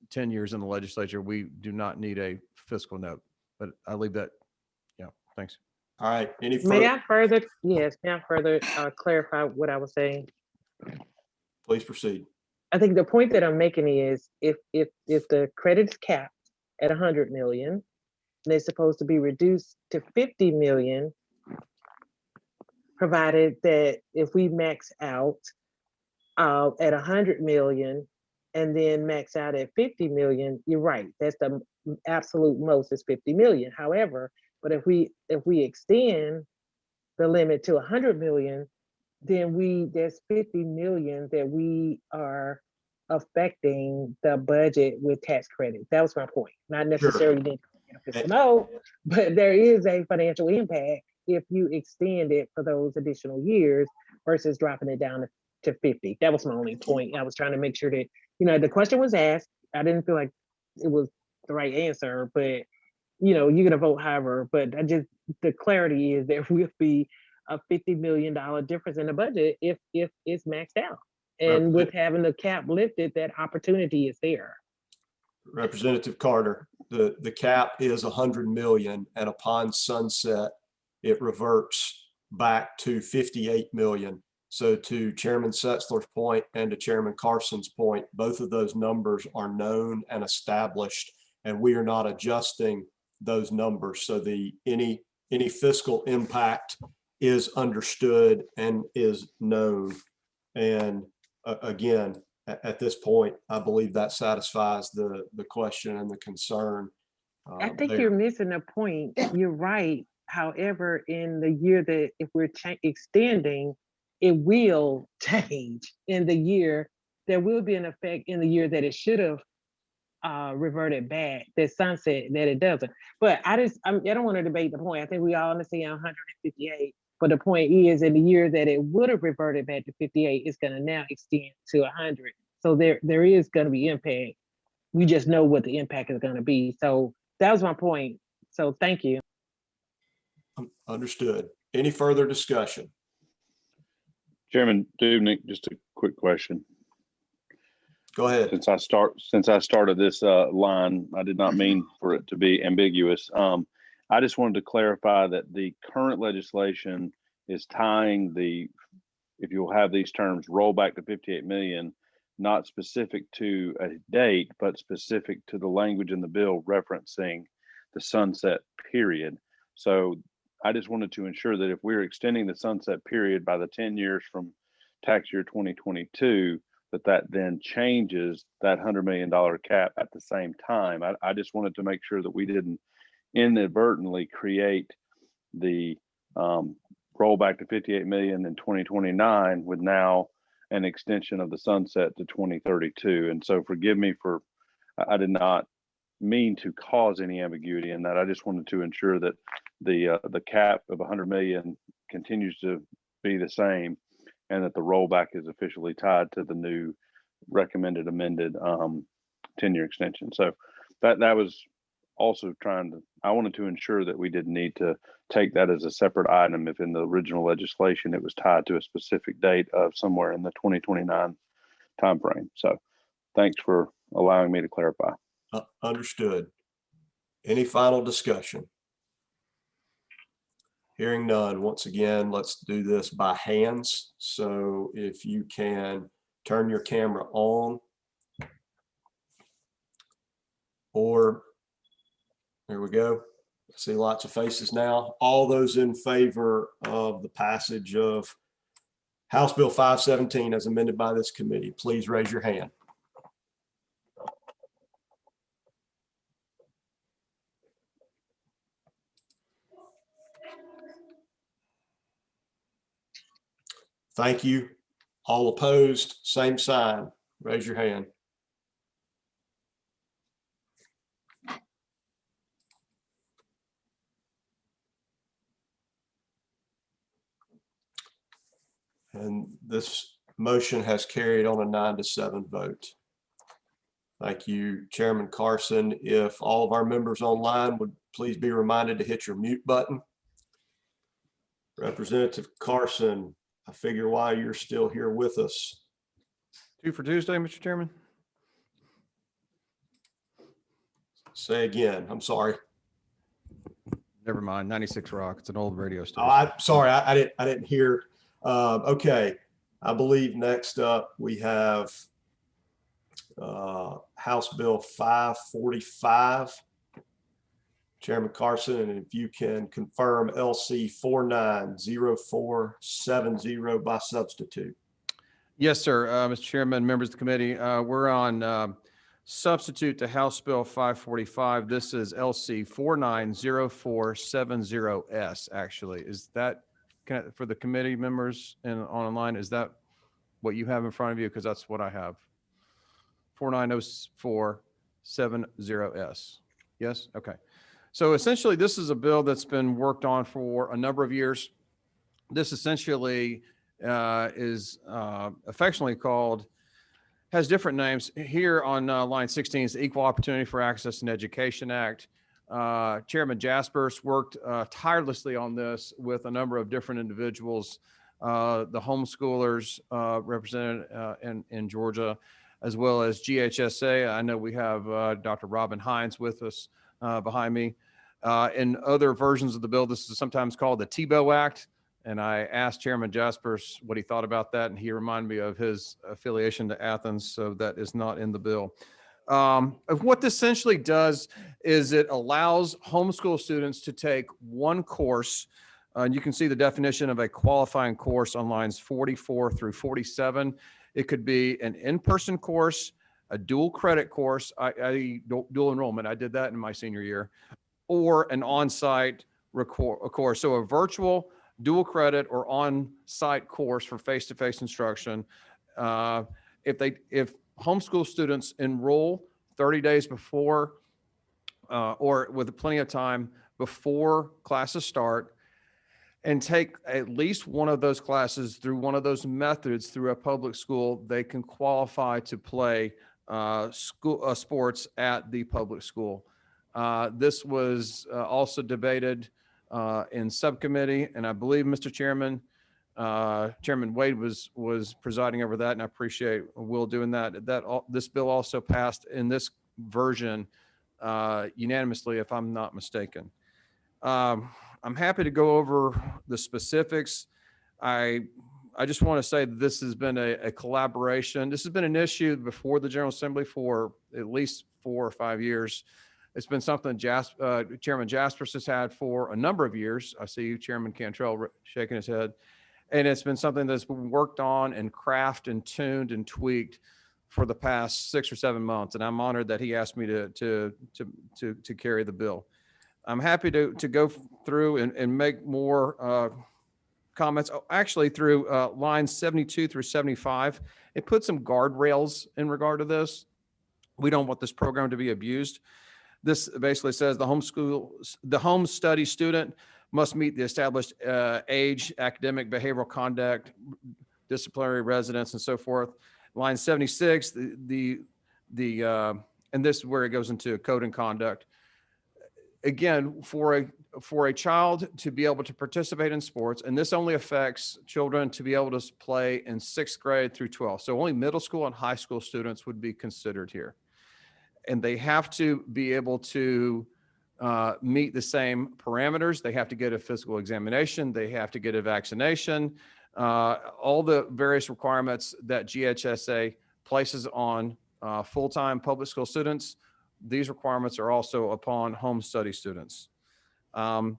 10 years in the legislature, we do not need a fiscal note. But I leave that. Yeah, thanks. All right. Any further? May I further clarify what I was saying? Please proceed. I think the point that I'm making is if the credit's capped at 100 million, and they're supposed to be reduced to 50 million, provided that if we max out at 100 million and then max out at 50 million, you're right. That's the absolute most is 50 million. However, but if we extend the limit to 100 million, then there's 50 million that we are affecting the budget with tax credit. That was my point. Not necessarily need to know, but there is a financial impact if you extend it for those additional years versus dropping it down to 50. That was my only point. I was trying to make sure that, you know, the question was asked. I didn't feel like it was the right answer, but you know, you're gonna vote however, but the clarity is there will be a $50 million difference in the budget if it's maxed out. And with having the cap lifted, that opportunity is there. Representative Carter, the cap is 100 million, and upon sunset, it reverts back to 58 million. So to Chairman Setzler's point and to Chairman Carson's point, both of those numbers are known and established, and we are not adjusting those numbers. So any fiscal impact is understood and is known. And again, at this point, I believe that satisfies the question and the concern. I think you're missing a point. You're right. However, in the year that if we're extending, it will change in the year. There will be an effect in the year that it should have reverted back, that sunset, that it doesn't. But I don't want to debate the point. I think we all understand 158. But the point is, in the year that it would have reverted back to 58, it's going to now extend to 100. So there is going to be impact. We just know what the impact is going to be. So that was my point. So thank you. Understood. Any further discussion? Chairman Dubnik, just a quick question. Go ahead. Since I started this line, I did not mean for it to be ambiguous. I just wanted to clarify that the current legislation is tying if you'll have these terms roll back to 58 million, not specific to a date, but specific to the language in the bill referencing the sunset period. So I just wanted to ensure that if we're extending the sunset period by the 10 years from tax year 2022, that then changes that $100 million cap at the same time. I just wanted to make sure that we didn't inadvertently create the rollback to 58 million in 2029 with now an extension of the sunset to 2032. And so forgive me for, I did not mean to cause any ambiguity in that. I just wanted to ensure that the cap of 100 million continues to be the same, and that the rollback is officially tied to the new recommended amended 10-year extension. So that was also I wanted to ensure that we didn't need to take that as a separate item if in the original legislation it was tied to a specific date of somewhere in the 2029 timeframe. So thanks for allowing me to clarify. Understood. Any final discussion? Hearing none, once again, let's do this by hands. So if you can turn your camera on, or there we go. I see lots of faces now. All those in favor of the passage of House Bill 517 as amended by this committee, please raise your hand. Thank you. All opposed, same sign. Raise your hand. And this motion has carried on a 9-7 vote. Thank you, Chairman Carson. If all of our members online would please be reminded to hit your mute button. Representative Carson, I figure why you're still here with us. 2 for Tuesday, Mr. Chairman. Say again, I'm sorry. Never mind, 96 Rock. It's an old radio station. Oh, I'm sorry, I didn't hear. Okay, I believe next up we have House Bill 545. Chairman Carson, and if you can confirm LC 490470 by substitute. Yes, sir. Mr. Chairman, members of the committee, we're on substitute to House Bill 545. This is LC 490470S, actually. Is that, for the committee members and online, is that what you have in front of you? Because that's what I have. 490470S. Yes? Okay. So essentially, this is a bill that's been worked on for a number of years. This essentially is affectionately called, has different names. Here on line 16 is the Equal Opportunity for Access and Education Act. Chairman Jaspers worked tirelessly on this with a number of different individuals, the homeschoolers represented in Georgia, as well as GHSA. I know we have Dr. Robin Hines with us behind me. In other versions of the bill, this is sometimes called the Tebow Act. And I asked Chairman Jaspers what he thought about that, and he reminded me of his affiliation to Athens, so that is not in the bill. What this essentially does is it allows homeschool students to take one course, and you can see the definition of a qualifying course on lines 44 through 47. It could be an in-person course, a dual credit course, dual enrollment. I did that in my senior year, or an on-site course. So a virtual, dual credit, or on-site course for face-to-face instruction. If homeschool students enroll 30 days before or with plenty of time before classes start and take at least one of those classes through one of those methods through a public school, they can qualify to play sports at the public school. This was also debated in subcommittee, and I believe, Mr. Chairman, Chairman Wade was presiding over that, and I appreciate Will doing that. This bill also passed in this version unanimously, if I'm not mistaken. I'm happy to go over the specifics. I just want to say that this has been a collaboration. This has been an issue before the General Assembly for at least 4 or 5 years. It's been something Chairman Jaspers has had for a number of years. I see Chairman Cantrell shaking his head. And it's been something that's been worked on and crafted and tuned and tweaked for the past 6 or 7 months. And I'm honored that he asked me to carry the bill. I'm happy to go through and make more comments. Actually, through lines 72 through 75, it puts some guardrails in regard to this. We don't want this program to be abused. This basically says the home study student must meet the established age, academic, behavioral conduct, disciplinary residence, and so forth. Line 76, and this is where it goes into code and conduct. Again, for a child to be able to participate in sports, and this only affects children to be able to play in 6th grade through 12th. So only middle school and high school students would be considered here. And they have to be able to meet the same parameters. They have to get a physical examination. They have to get a vaccination. All the various requirements that GHSA places on full-time public school students, these requirements are also upon home study students. Chairman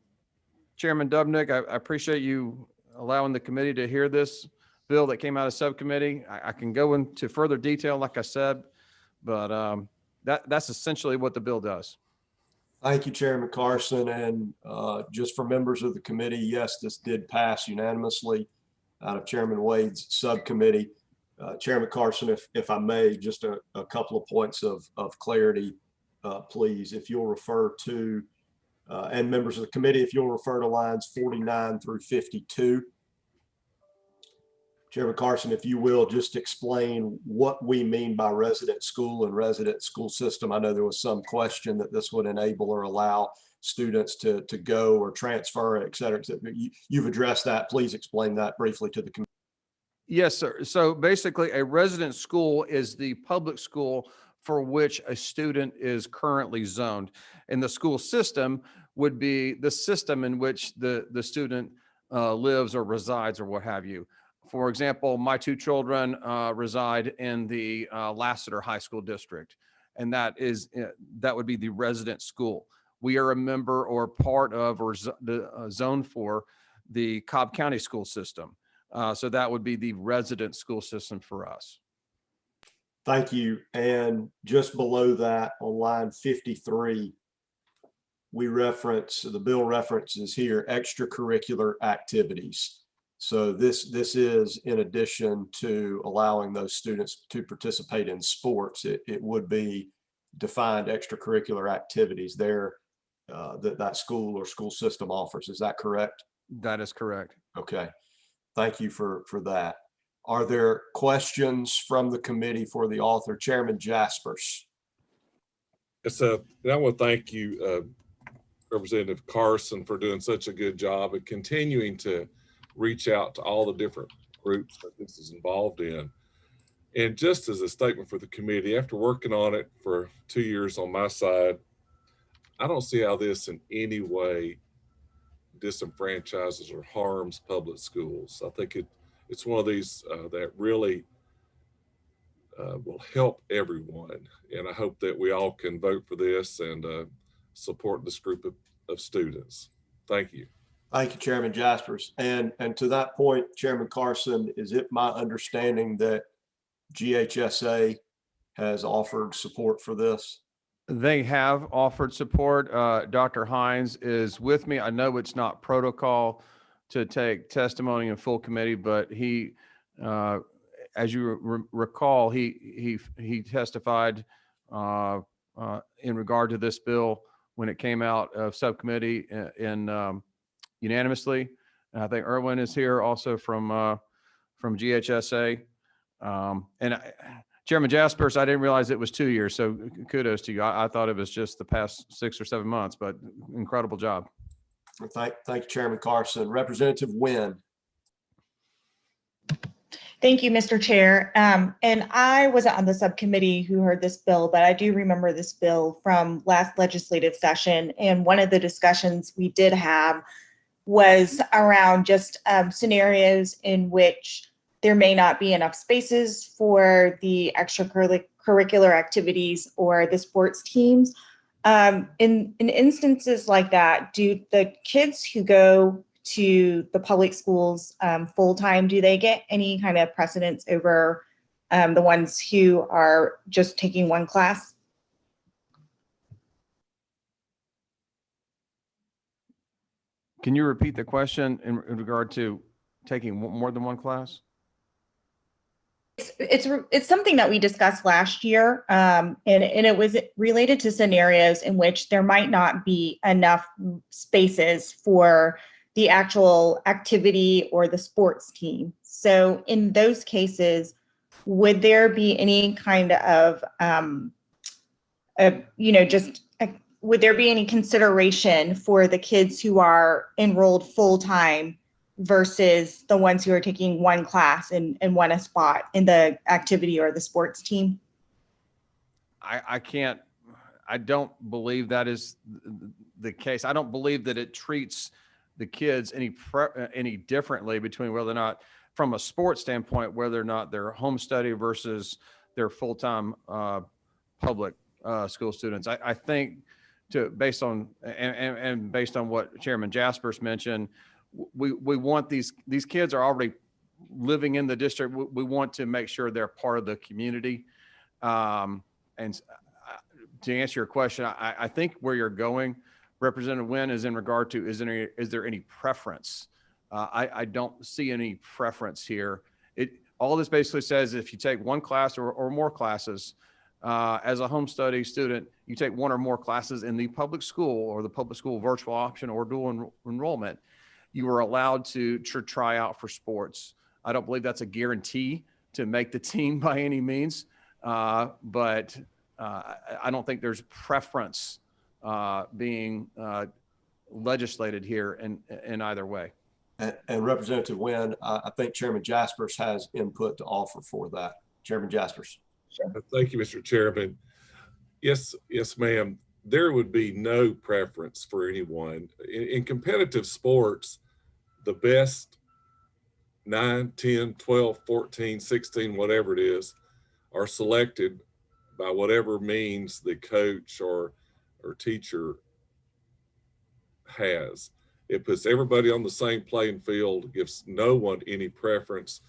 Dubnick, I appreciate you allowing the committee to hear this bill that came out of subcommittee. I can go into further detail, like I said, but that's essentially what the bill does. Thank you, Chairman Carson. And just for members of the committee, yes, this did pass unanimously out of Chairman Wade's subcommittee. Chairman Carson, if I may, just a couple of points of clarity, please. If you'll refer to, and members of the committee, if you'll refer to lines 49 through 52. Chairman Carson, if you will, just explain what we mean by resident school and resident school system. I know there was some question that this would enable or allow students to go or transfer, et cetera, et cetera. You've addressed that. Please explain that briefly to the committee. Yes, sir. So basically, a resident school is the public school for which a student is currently zoned. And the school system would be the system in which the student lives or resides or what have you. For example, my 2 children reside in the Lassiter High School District, and that would be the resident school. We are a member or part of or zone for the Cobb County school system. So that would be the resident school system for us. Thank you. And just below that on line 53, the bill references here extracurricular activities. So this is in addition to allowing those students to participate in sports. It would be defined extracurricular activities there that school or school system offers. Is that correct? That is correct. Okay. Thank you for that. Are there questions from the committee for the author? Chairman Jaspers. And I want to thank you, Representative Carson, for doing such a good job and continuing to reach out to all the different groups that this is involved in. And just as a statement for the committee, after working on it for 2 years on my side, I don't see how this in any way disenfranchises or harms public schools. I think it's one of these that really will help everyone. And I hope that we all can vote for this and support this group of students. Thank you. Thank you, Chairman Jaspers. And to that point, Chairman Carson, is it my understanding that GHSA has offered support for this? They have offered support. Dr. Hines is with me. I know it's not protocol to take testimony in full committee, but he, as you recall, he testified in regard to this bill when it came out of subcommittee in unanimously. And I think Erwin is here also from GHSA. Chairman Jaspers, I didn't realize it was 2 years, so kudos to you. I thought it was just the past 6 or 7 months, but incredible job. Thank you, Chairman Carson. Representative Wynn. Thank you, Mr. Chair. And I wasn't on the subcommittee who heard this bill, but I do remember this bill from last legislative session. And one of the discussions we did have was around just scenarios in which there may not be enough spaces for the extracurricular activities or the sports teams. In instances like that, do the kids who go to the public schools full-time, do they get any kind of precedence over the ones who are just taking one class? Can you repeat the question in regard to taking more than one class? It's something that we discussed last year, and it was related to scenarios in which there might not be enough spaces for the actual activity or the sports team. So in those cases, would there be any kind of, would there be any consideration for the kids who are enrolled full-time versus the ones who are taking one class and want a spot in the activity or the sports team? I don't believe that is the case. I don't believe that it treats the kids any differently between whether or not, from a sports standpoint, whether or not they're home study versus their full-time public school students. I think based on what Chairman Jaspers mentioned, we want these kids are already living in the district. We want to make sure they're part of the community. And to answer your question, I think where you're going, Representative Wynn, is in regard to, is there any preference? I don't see any preference here. All this basically says, if you take one class or more classes, as a home study student, you take one or more classes in the public school or the public school virtual option or dual enrollment, you are allowed to try out for sports. I don't believe that's a guarantee to make the team by any means, but I don't think there's preference being legislated here in either way. And Representative Wynn, I think Chairman Jaspers has input to offer for that. Chairman Jaspers. Thank you, Mr. Chairman. Yes, ma'am. There would be no preference for anyone. In competitive sports, the best 9, 10, 12, 14, 16, whatever it is, are selected by whatever means the coach or teacher has. It puts everybody on the same playing field, gives no one any preference.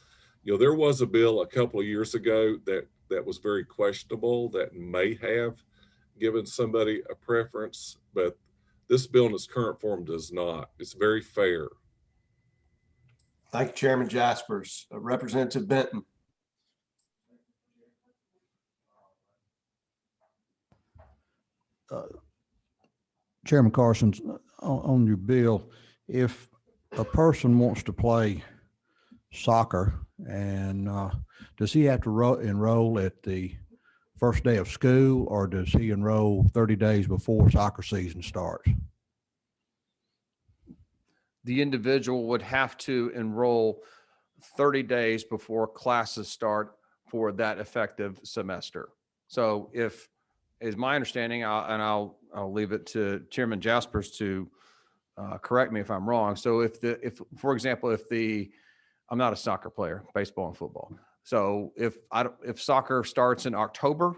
You know, there was a bill a couple of years ago that was very questionable, that may have given somebody a preference, but this bill in its current form does not. It's very fair. Thank you, Chairman Jaspers. Representative Benton. Chairman Carson, on your bill, if a person wants to play soccer, and does he have to enroll at the first day of school, or does he enroll 30 days before soccer season starts? The individual would have to enroll 30 days before classes start for that effective semester. So if, is my understanding, I'll leave it to Chairman Jaspers to correct me if I'm wrong. So if for example, I'm not a soccer player, baseball and football. So if soccer starts in October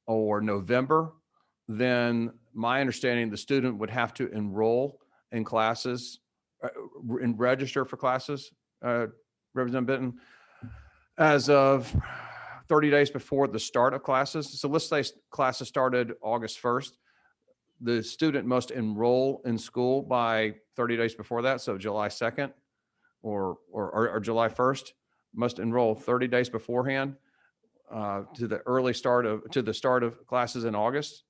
or November, then my understanding, the student would have to enroll in classes and register for classes, Representative Benton, as of 30 days before the start of classes. So let's say classes started August 1st. The student must enroll in school by 30 days before that. So July 2nd or July 1st, must enroll 30 days beforehand to the start of classes in August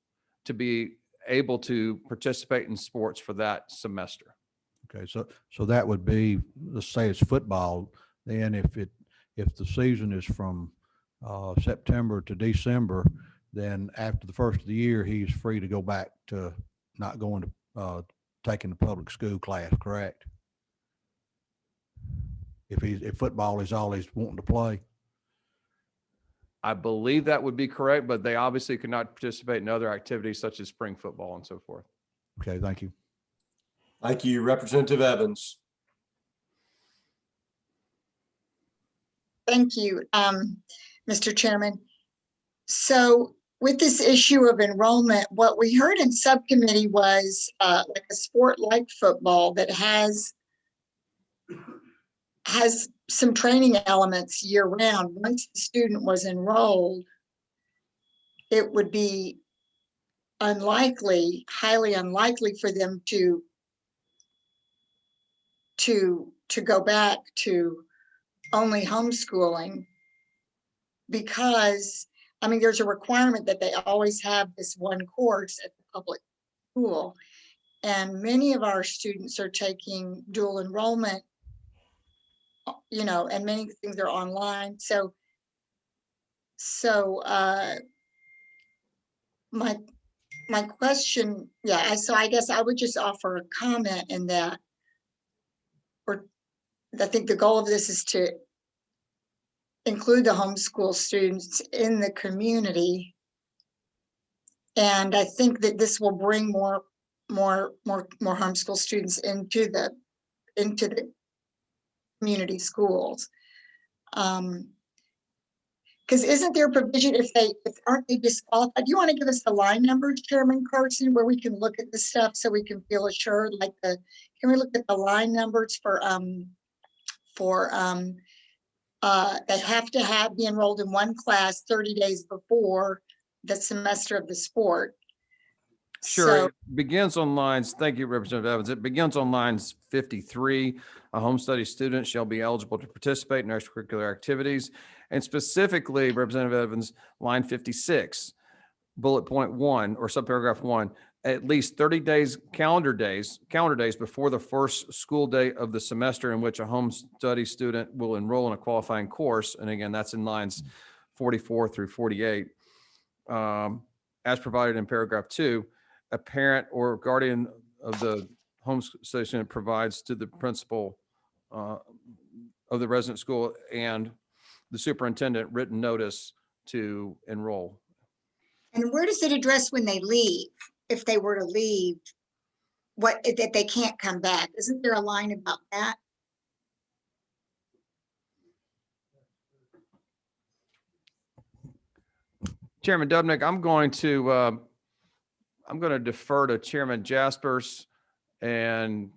to be able to participate in sports for that semester. Okay, so that would be, let's say it's football, then if the season is from September to December, then after the first of the year, he's free to go back to not going to taking the public school class, correct? If football is all he's wanting to play. I believe that would be correct, but they obviously could not participate in other activities such as spring football and so forth. Okay, thank you. Thank you, Representative Evans. Thank you, Mr. Chairman. So with this issue of enrollment, what we heard in subcommittee was like a sport like football that has some training elements year round. Once the student was enrolled, it would be unlikely, highly unlikely for them to go back to only homeschooling, because I mean, there's a requirement that they always have this one course at the public school. And many of our students are taking dual enrollment, you know, and many things are online. So my question, yeah, so I guess I would just offer a comment in that, or I think the goal of this is to include the homeschool students in the community. And I think that this will bring more homeschool students into the community schools. Because isn't there a provision if aren't they disqualified? Do you want to give us the line numbers, Chairman Carson, where we can look at this stuff so we can feel assured? Like can we look at the line numbers for they have to be enrolled in one class 30 days before the semester of the sport. Sure. So, it begins on lines, thank you, Representative Evans. It begins on lines 53. A home study student shall be eligible to participate in extracurricular activities. And specifically, Representative Evans, line 56, bullet point 1 or subparagraph 1, at least 30 days, calendar days before the first school day of the semester in which a home study student will enroll in a qualifying course. And again, that's in lines 44 through 48. As provided in paragraph 2, a parent or guardian of the home study student provides to the principal of the resident school and the superintendent written notice to enroll. and where does it address when they leave? If they were to leave, that they can't come back? Isn't there a line about that? Chairman Dubnik, I'm going to defer to Chairman Jaspers, and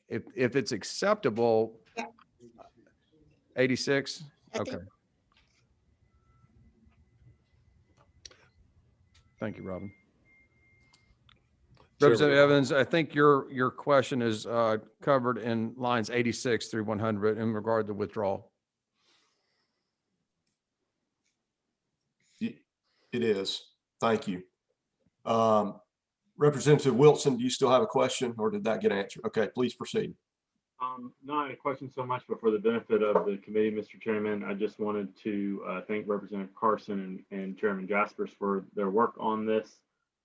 if it's acceptable, Yeah. 86. Okay. Thank you, Robin. Representative Evans, I think your question is covered in lines 86 through 100 in regard to withdrawal. It is. Thank you. Representative Wilson, do you still have a question, or did that get answered? Okay, please proceed. Not a question so much, but for the benefit of the committee, Mr. Chairman, I just wanted to thank Representative Carson and Chairman Jaspers for their work on this.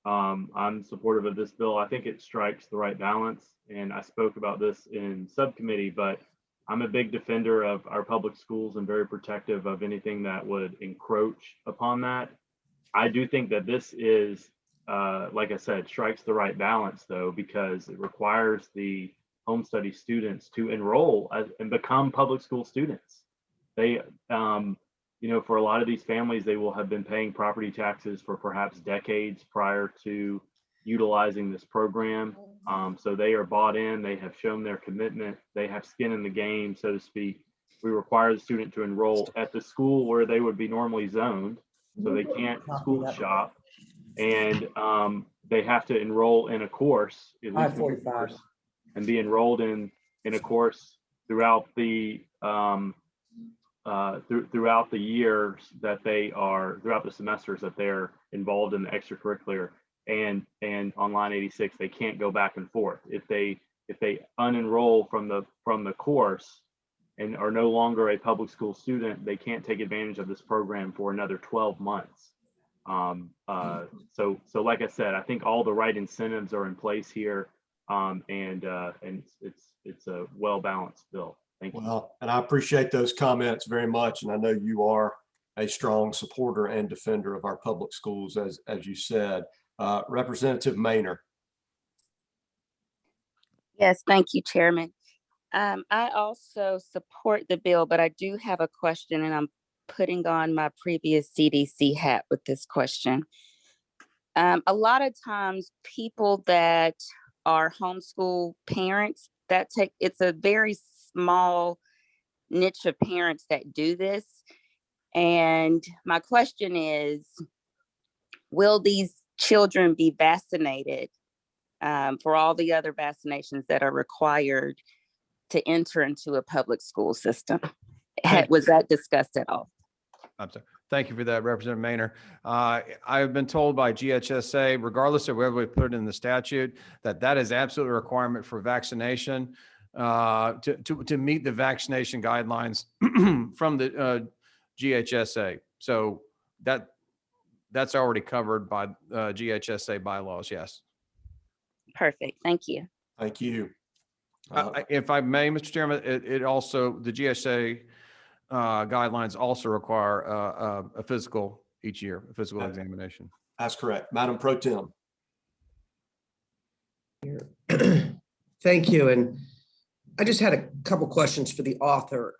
I'm supportive of this bill. I think it strikes the right balance, and I spoke about this in subcommittee, but I'm a big defender of our public schools and very protective of anything that would encroach upon that. I do think that this is, like I said, strikes the right balance though, because it requires the home study students to enroll and become public school students. They, for a lot of these families, they will have been paying property taxes for perhaps decades prior to utilizing this program. So they are bought in, they have shown their commitment, they have skin in the game, so to speak. We require the student to enroll at the school where they would be normally zoned, so they can't school shop. And they have to enroll in a course, at least one course, and be enrolled in a course throughout the throughout the years that they are, throughout the semesters that they're involved in the extracurricular. And on line 86, they can't go back and forth. If they unenroll from the course and are no longer a public school student, they can't take advantage of this program for another 12 months. So like I said, I think all the right incentives are in place here. And it's a well-balanced bill. Thank you. Well, and I appreciate those comments very much. And I know you are a strong supporter and defender of our public schools, as you said. Representative Maynor. Yes, thank you, Chairman. I also support the bill, but I do have a question, and I'm putting on my previous CDC hat with this question. A lot of times people that are homeschool parents, it's a very small niche of parents that do this. And my question is, will these children be vaccinated for all the other vaccinations that are required to enter into a public school system? Was that discussed at all? I'm sorry. Thank you for that, Representative Maynor. I've been told by GHSA, regardless of whether we put it in the statute, that is absolutely a requirement for vaccination to meet the vaccination guidelines from the GHSA. So that's already covered by GHSA bylaws. Yes. Perfect. Thank you. Thank you. If I may, Mr. Chairman, it also, the GHSA guidelines also require a physical each year, a physical examination. That's correct. Madam Pro Tem. Thank you. And I just had a couple questions for the author.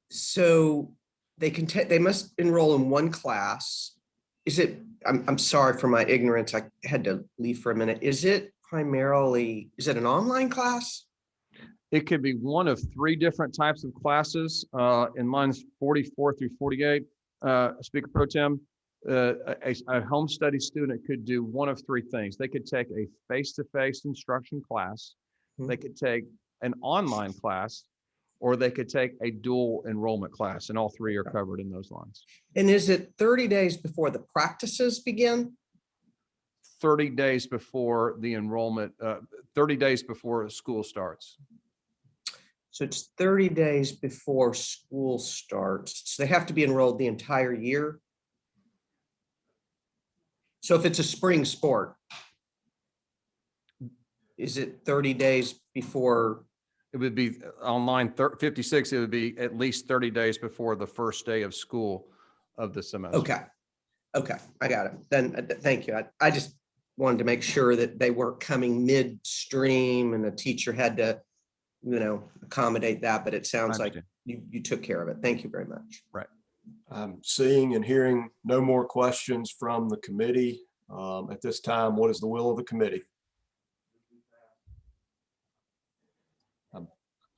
So they must enroll in one class. Is it, I'm sorry for my ignorance, I had to leave for a minute. Is it an online class? It could be one of 3 different types of classes. In mine's 44 through 48. Speaker Pro Tem, a home study student could do one of 3 things. They could take a face-to-face instruction class, they could take an online class, or they could take a dual enrollment class, and all 3 are covered in those lines. And is it 30 days before the practices begin? 30 days before the enrollment, 30 days before school starts. So it's 30 days before school starts. So they have to be enrolled the entire year. So if it's a spring sport, is it 30 days before? It would be on line 56. It would be at least 30 days before the first day of school of the semester. Okay, I got it. Then thank you. I just wanted to make sure that they weren't coming midstream and the teacher had to, accommodate that, but it sounds like you took care of it. Thank you very much. Right. Seeing and hearing no more questions from the committee. At this time, what is the will of the committee?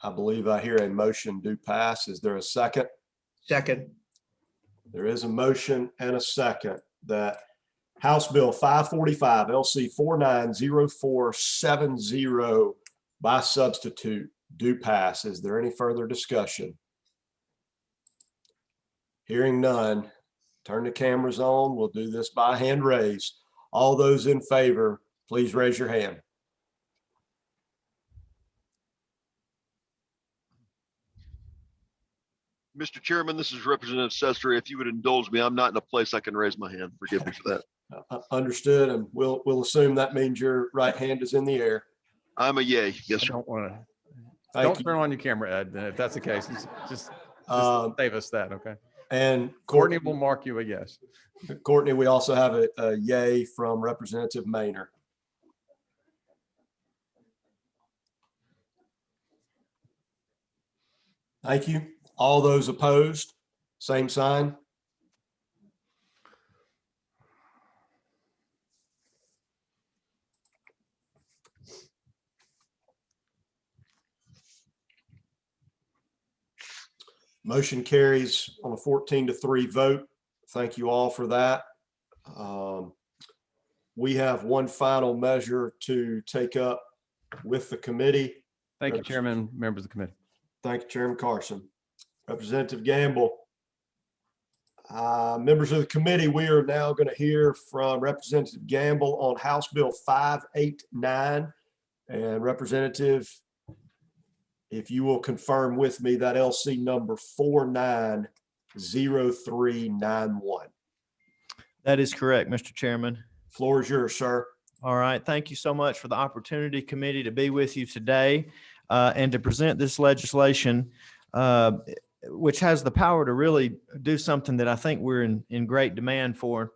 I believe I hear a motion do pass. Is there a second? Second. There is a motion and a second that House Bill 545 LC 490470 by substitute do pass. Is there any further discussion? Hearing none, turn the cameras on. We'll do this by hand raise. All those in favor, please raise your hand. Mr. Chairman, this is Representative Sestre. If you would indulge me, I'm not in a place I can raise my hand. Forgive me for that. Understood, and we'll assume that means your right hand is in the air. I'm a yay. Yes, I sir. don't want to, Thank don't you. turn on your camera, Ed, then if that's the case. Just save us that, okay? And Courtney will mark you a yes. Courtney, we also have a yay from Representative Maynard. Thank you. All those opposed, same sign. Motion carries on a 14-3 vote. Thank you all for that. We have one final measure to take up with the committee. Thank you, Chairman, members of the committee. Thank you, Chairman Carson. Representative Gamble. Members of the committee, we are now going to hear from Representative Gamble on House Bill 589. And Representative, if you will confirm with me that LC number 490391. That is correct, Mr. Chairman. Floor is yours, sir. All right. Thank you so much for the opportunity, committee, to be with you today and to present this legislation, which has the power to really do something that I think we're in great demand for.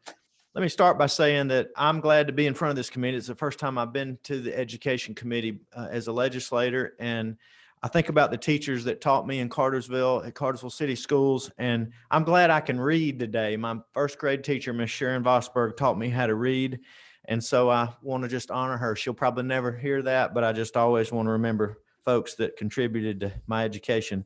Let me start by saying that I'm glad to be in front of this committee. It's the first time I've been to the Education Committee as a legislator, and I think about the teachers that taught me in Cartersville at Cartersville City Schools, and I'm glad I can read today. My first grade teacher, Miss Sharon Vosberg, taught me how to read, and so I want to just honor her. She'll probably never hear that, but I just always want to remember folks that contributed to my education.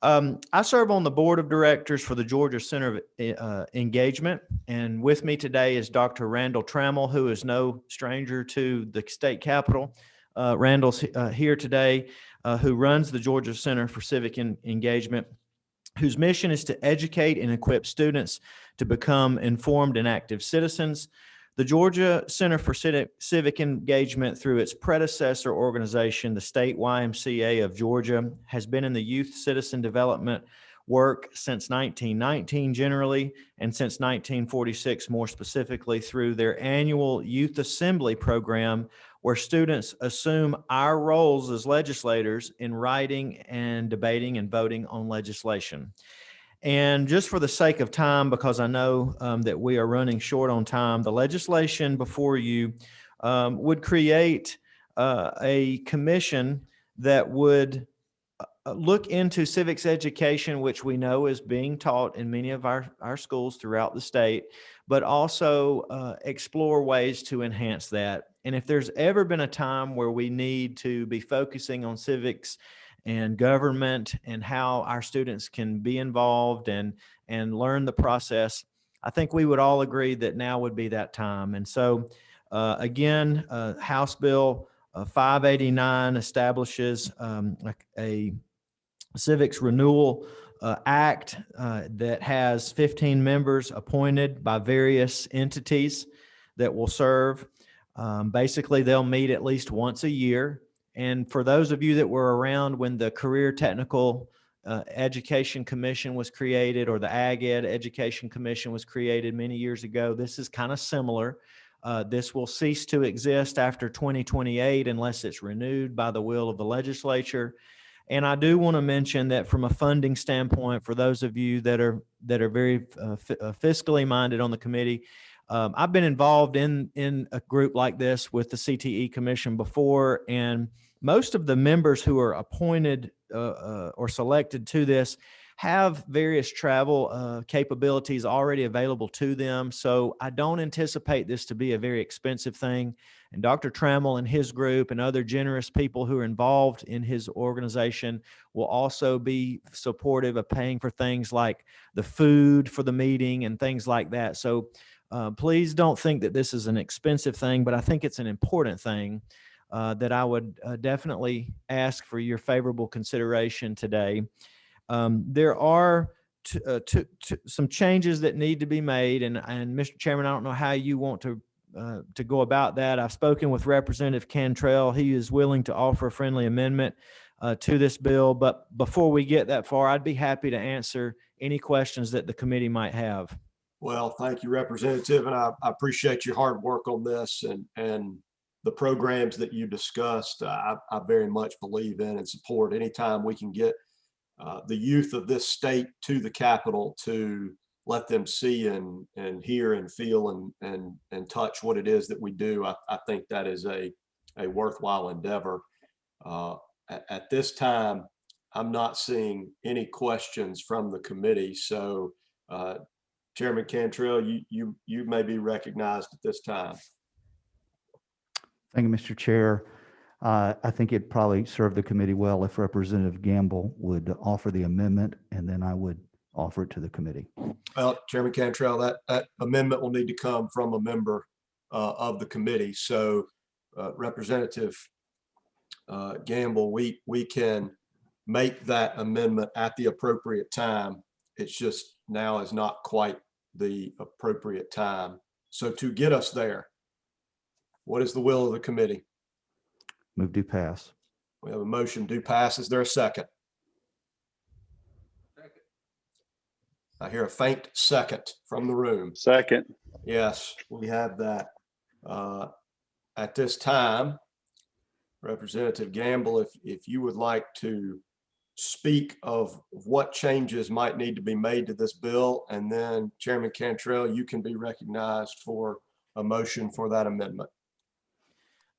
I serve on the board of directors for the Georgia Center of Engagement, and with me today is Dr. Randall Trammell, who is no stranger to the state capitol. Randall's here today, who runs the Georgia Center for Civic Engagement, whose mission is to educate and equip students to become informed and active citizens. The Georgia Center for Civic Engagement, through its predecessor organization, the State YMCA of Georgia, has been in the youth citizen development work since 1919 generally, and since 1946 more specifically, through their annual Youth Assembly program, where students assume our roles as legislators in writing and debating and voting on legislation. And just for the sake of time, because I know that we are running short on time, the legislation before you would create a commission that would look into civics education, which we know is being taught in many of our schools throughout the state, but also explore ways to enhance that. And if there's ever been a time where we need to be focusing on civics and government and how our students can be involved and learn the process, I think we would all agree that now would be that time. And so again, House Bill 589 establishes a Civics Renewal Act that has 15 members appointed by various entities that will serve. Basically, they'll meet at least once a year. And for those of you that were around when the Career Technical Education Commission was created, or the Ag Ed Education Commission was created many years ago, this is kind of similar. This will cease to exist after 2028 unless it's renewed by the will of the legislature. And I do want to mention that from a funding standpoint, for those of you that are very fiscally minded on the committee, I've been involved in a group like this with the CTE Commission before, and most of the members who are appointed or selected to this have various travel capabilities already available to them. So I don't anticipate this to be a very expensive thing. And Dr. Trammell and his group and other generous people who are involved in his organization will also be supportive of paying for things like the food for the meeting and things like that. So please don't think that this is an expensive thing, but I think it's an important thing that I would definitely ask for your favorable consideration today. There are some changes that need to be made, and Mr. Chairman, I don't know how you want to go about that. I've spoken with Representative Cantrell. He is willing to offer a friendly amendment to this bill. But before we get that far, I'd be happy to answer any questions that the committee might have. Well, thank you, Representative, and I appreciate your hard work on this and the programs that you discussed. I very much believe in and support. Anytime we can get the youth of this state to the Capitol to let them see and hear and feel and touch what it is that we do, I think that is a worthwhile endeavor. At this time, I'm not seeing any questions from the committee. So Chairman Cantrell, you may be recognized at this time. Thank you, Mr. Chair. I think it'd probably serve the committee well if Representative Gamble would offer the amendment, and then I would offer it to the committee. Well, Chairman Cantrell, that amendment will need to come from a member of the committee. So Representative Gamble, we can make that amendment at the appropriate time. It's just now is not quite the appropriate time. So to get us there, what is the will of the committee? Move to pass. We have a motion to pass. Is there a second? I hear a faint second from the room. Second. Yes, we have that. At this time, Representative Gamble, if you would like to speak of what changes might need to be made to this bill, and then Chairman Cantrell, you can be recognized for a motion for that amendment.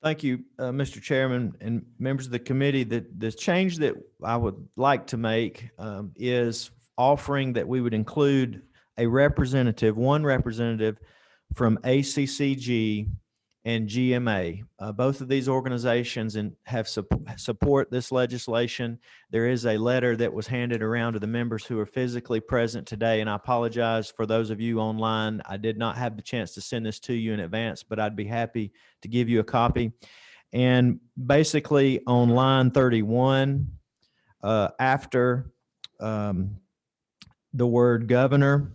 Thank you, Mr. Chairman and members of the committee. The change that I would like to make is offering that we would include one representative from ACCG and GMA. Both of these organizations have support this legislation. There is a letter that was handed around to the members who are physically present today, and I apologize for those of you online. I did not have the chance to send this to you in advance, but I'd be happy to give you a copy. And basically on line 31, after the word governor,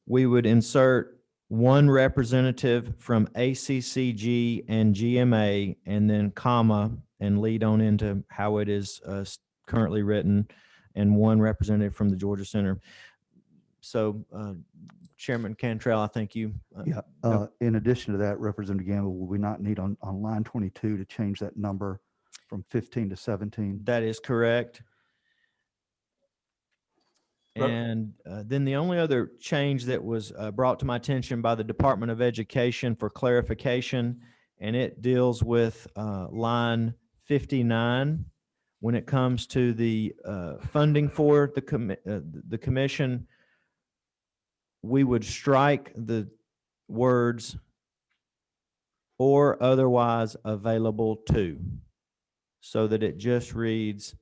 we would insert one representative from ACCG and GMA, and then comma, and lead on into how it is currently written, and one representative from the Georgia Center. So Chairman Cantrell, I think you. In addition to that, Representative Gamble, will we not need on line 22 to change that number from 15 to 17? That is correct. And then the only other change that was brought to my attention by the Department of Education for clarification, and it deals with line 59. When it comes to the funding for the commission, we would strike the words "or otherwise available to," so that it just reads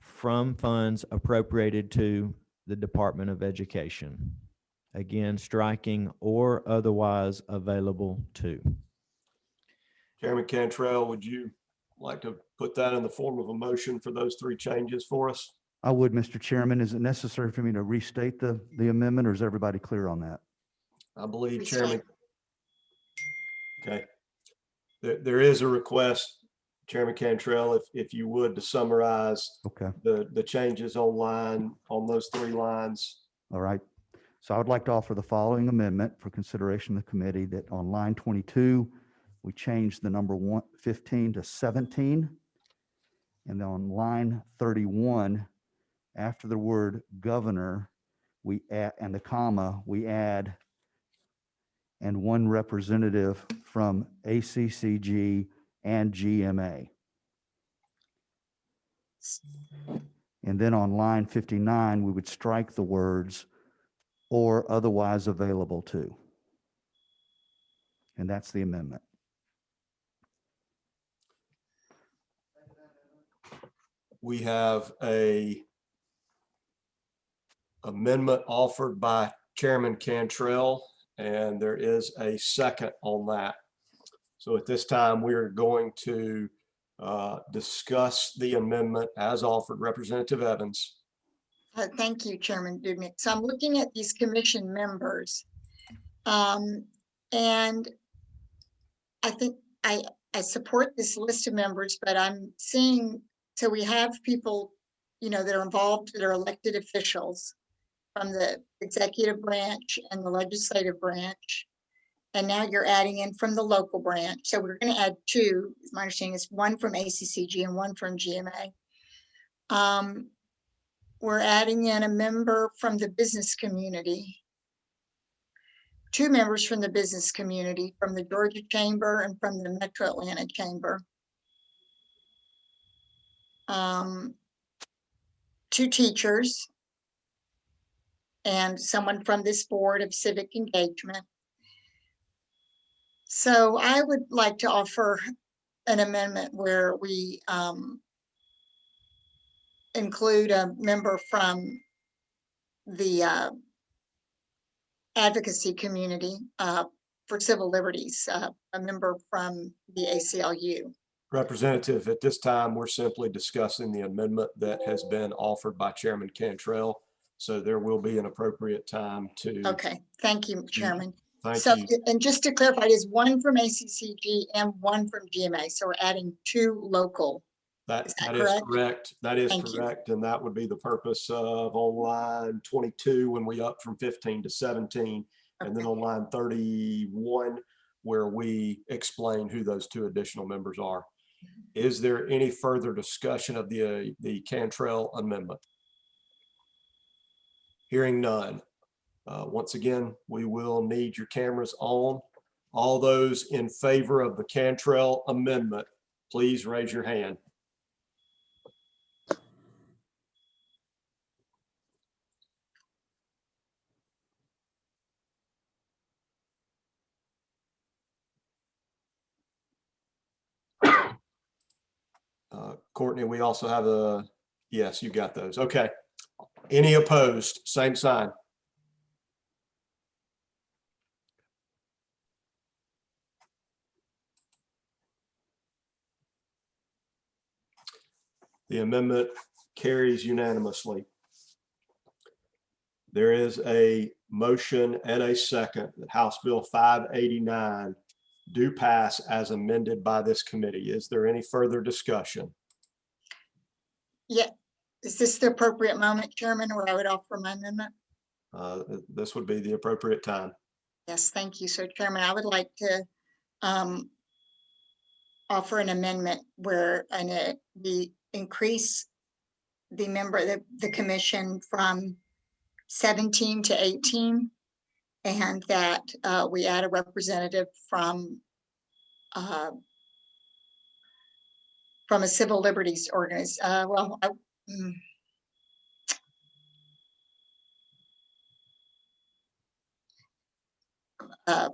"from funds appropriated to the Department of Education." Again, striking "or otherwise available to." Chairman Cantrell, would you like to put that in the form of a motion for those three changes for us? I would, Mr. Chairman. Is it necessary for me to restate the amendment, or is everybody clear on that? I believe, Chairman. Okay. There is a request, Chairman Cantrell, if you would, to summarize the changes on those three lines. All right. So I would like to offer the following amendment for consideration of the committee, that on line 22, we change the number 15 to 17. And then on line 31, after the word governor, we add, and the comma, we add, and one representative from ACCG and GMA. And then on line 59, we would strike the words "or otherwise available to." And that's the amendment. We have a amendment offered by Chairman Cantrell, and there is a second on that. So at this time, we're going to discuss the amendment as offered. Representative Evans. Thank you, Chairman Dudnick. So I'm looking at these commission members. And I think I support this list of members, but I'm seeing So we have people, that are involved, that are elected officials from the executive branch and the legislative branch. And now you're adding in from the local branch. So we're going to add two, my understanding is one from ACCG and one from GMA. We're adding in a member from the business community, two members from the business community, from the Georgia Chamber and from the Metro Atlanta Chamber. Two teachers and someone from this board of civic engagement. So I would like to offer an amendment where we include a member from the advocacy community for civil liberties, a member from the ACLU. Representative, at this time, we're simply discussing the amendment that has been offered by Chairman Cantrell. So there will be an appropriate time to. Okay, thank you, Chairman. Thank So, you. and just to clarify, it is one from ACCG and one from GMA. So we're adding two local. That Is is correct? correct. That is Thank you. correct. And that would be the purpose of on line 22 when we up from 15 to 17. And then on line 31, where we explain who those two additional members are. Is there any further discussion of the Cantrell amendment? Hearing none. Once again, we will need your cameras on. All those in favor of the Cantrell amendment, please raise your hand. Courtney, we also have a, yes, you got those. Okay. Any opposed? Same sign. The amendment carries unanimously. There is a motion and a second that House Bill 589 do pass as amended by this committee. Is there any further discussion? Yeah, is this the appropriate moment, Chairman, where I would offer my amendment? This would be the appropriate time. Yes, thank you. So Chairman, I would like to offer an amendment where we increase the the commission from 17 to 18, and that we add a representative from a civil liberties organization.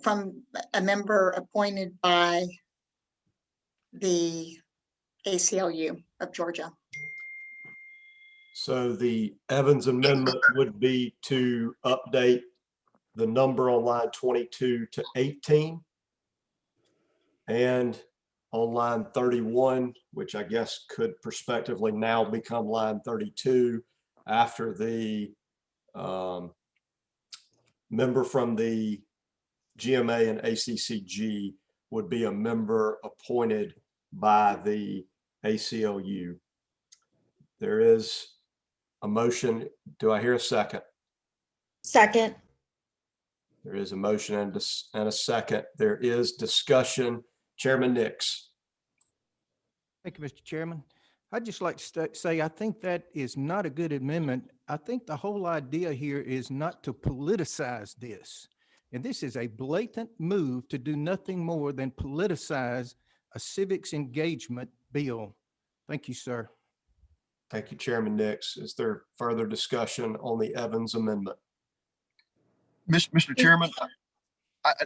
From a member appointed by the ACLU of Georgia. So the Evans amendment would be to update the number on line 22 to 18. And on line 31, which I guess could prospectively now become line 32 after the member from the GMA and ACCG would be a member appointed by the ACLU. There is a motion. Do I hear a second? Second. There is a motion and a second. There is discussion. Chairman Nix. Thank you, Mr. Chairman. I'd just like to say, I think that is not a good amendment. I think the whole idea here is not to politicize this. And this is a blatant move to do nothing more than politicize a civics engagement bill. Thank you, sir. Thank you, Chairman Nix. Is there further discussion on the Evans amendment? Mr. Chairman,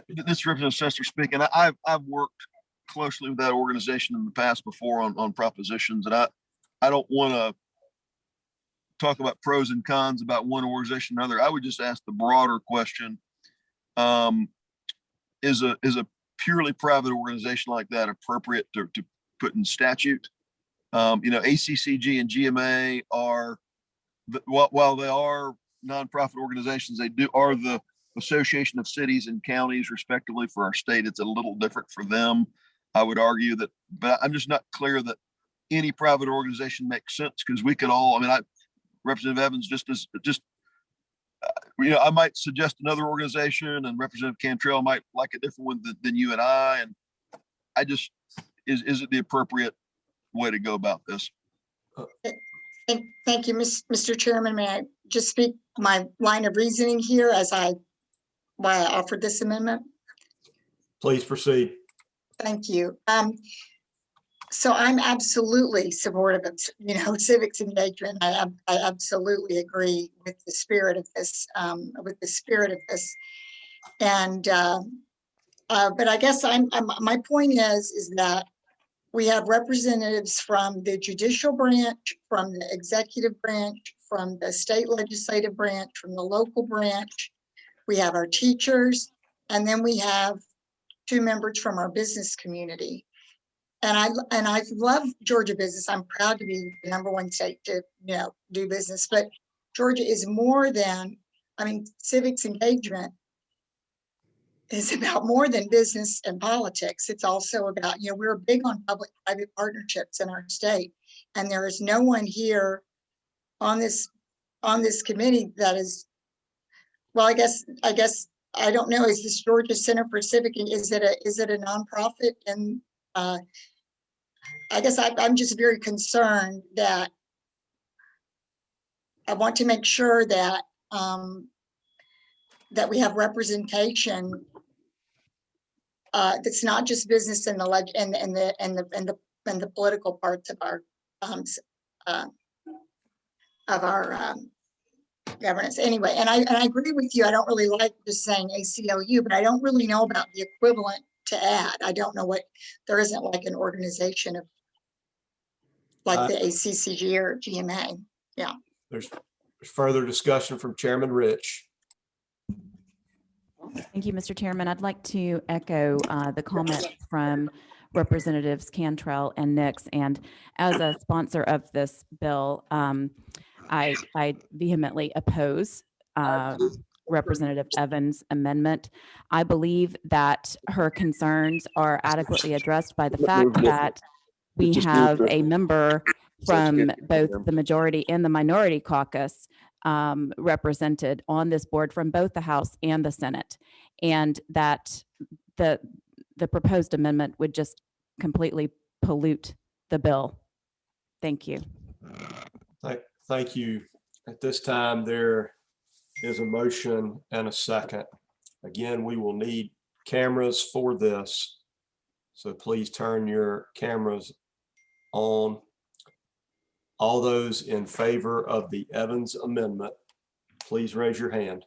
this is Representative Sester speaking. I've worked closely with that organization in the past before on propositions, and I don't want to talk about pros and cons about one organization or another. I would just ask the broader question: is a purely private organization like that appropriate to put in statute? ACCG and GMA are, while they are nonprofit organizations, are the Association of Cities and Counties, respectively, for our state. It's a little different for them. I would argue that, but I'm just not clear that any private organization makes sense, because we could all, I mean, Representative Evans, I might suggest another organization, and Representative Cantrell might like a different one than you and I. And I just, is it the appropriate way to go about this? Thank you, Mr. Chairman. May I just speak my line of reasoning here why I offered this amendment? Please proceed. Thank you. So I'm absolutely supportive of, civics engagement. I absolutely agree with the spirit of this, And, but I guess my point is that we have representatives from the judicial branch, from the executive branch, from the state legislative branch, from the local branch. We have our teachers, and then we have 2 members from our business community. And I love Georgia business. I'm proud to be the #1 state to, do business, but Georgia is more than, civics engagement is about more than business and politics. It's also about, we're big on public-private partnerships in our state. And there is no one here on this committee that is, well, I guess, I don't know, is this Georgia Center for Civic, and is it a nonprofit? And I guess I'm just very concerned that I want to make sure that that we have representation that's not just business and the political parts of our governance. Anyway, and I agree with you. I don't really like just saying ACLU, but I don't really know about the equivalent to add. I don't know there isn't like an organization of like the ACCG or GMA. Yeah. There's further discussion from Chairman Rich. Thank you, Mr. Chairman. I'd like to echo the comments from Representatives Cantrell and Nix. And as a sponsor of this bill, I vehemently oppose Representative Evans' amendment. I believe that her concerns are adequately addressed by the fact that we have a member from both the majority and the minority caucus represented on this board from both the House and the Senate, and that the proposed amendment would just completely pollute the bill. Thank you. Thank you. At this time, there is a motion and a second. Again, we will need cameras for this, so please turn your cameras on. All those in favor of the Evans amendment, please raise your hand.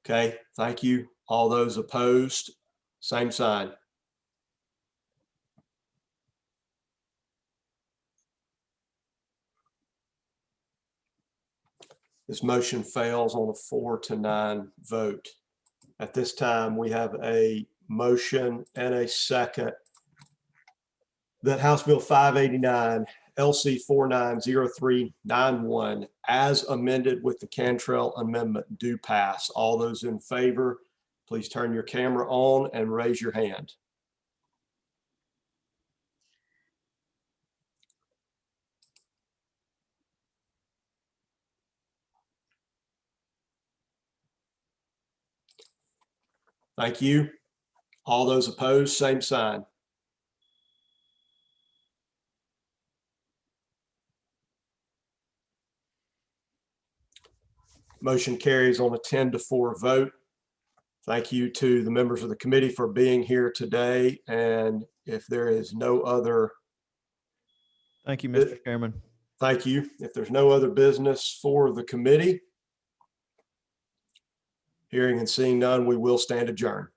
Okay, thank you. All those opposed, same sign. This motion fails on a 4-9 vote. At this time, we have a motion and a second that House Bill 589, LC 490391, as amended with the Cantrell amendment, do pass. All those in favor, please turn your camera on and raise your hand. Thank you. All those opposed, same sign. Motion carries on a 10-4 vote. Thank you to the members of the committee for being here today. And if there is no other. Thank you, Mr. Chairman. Thank you. If there's no other business for the committee, hearing and seeing none, we will stand adjourned.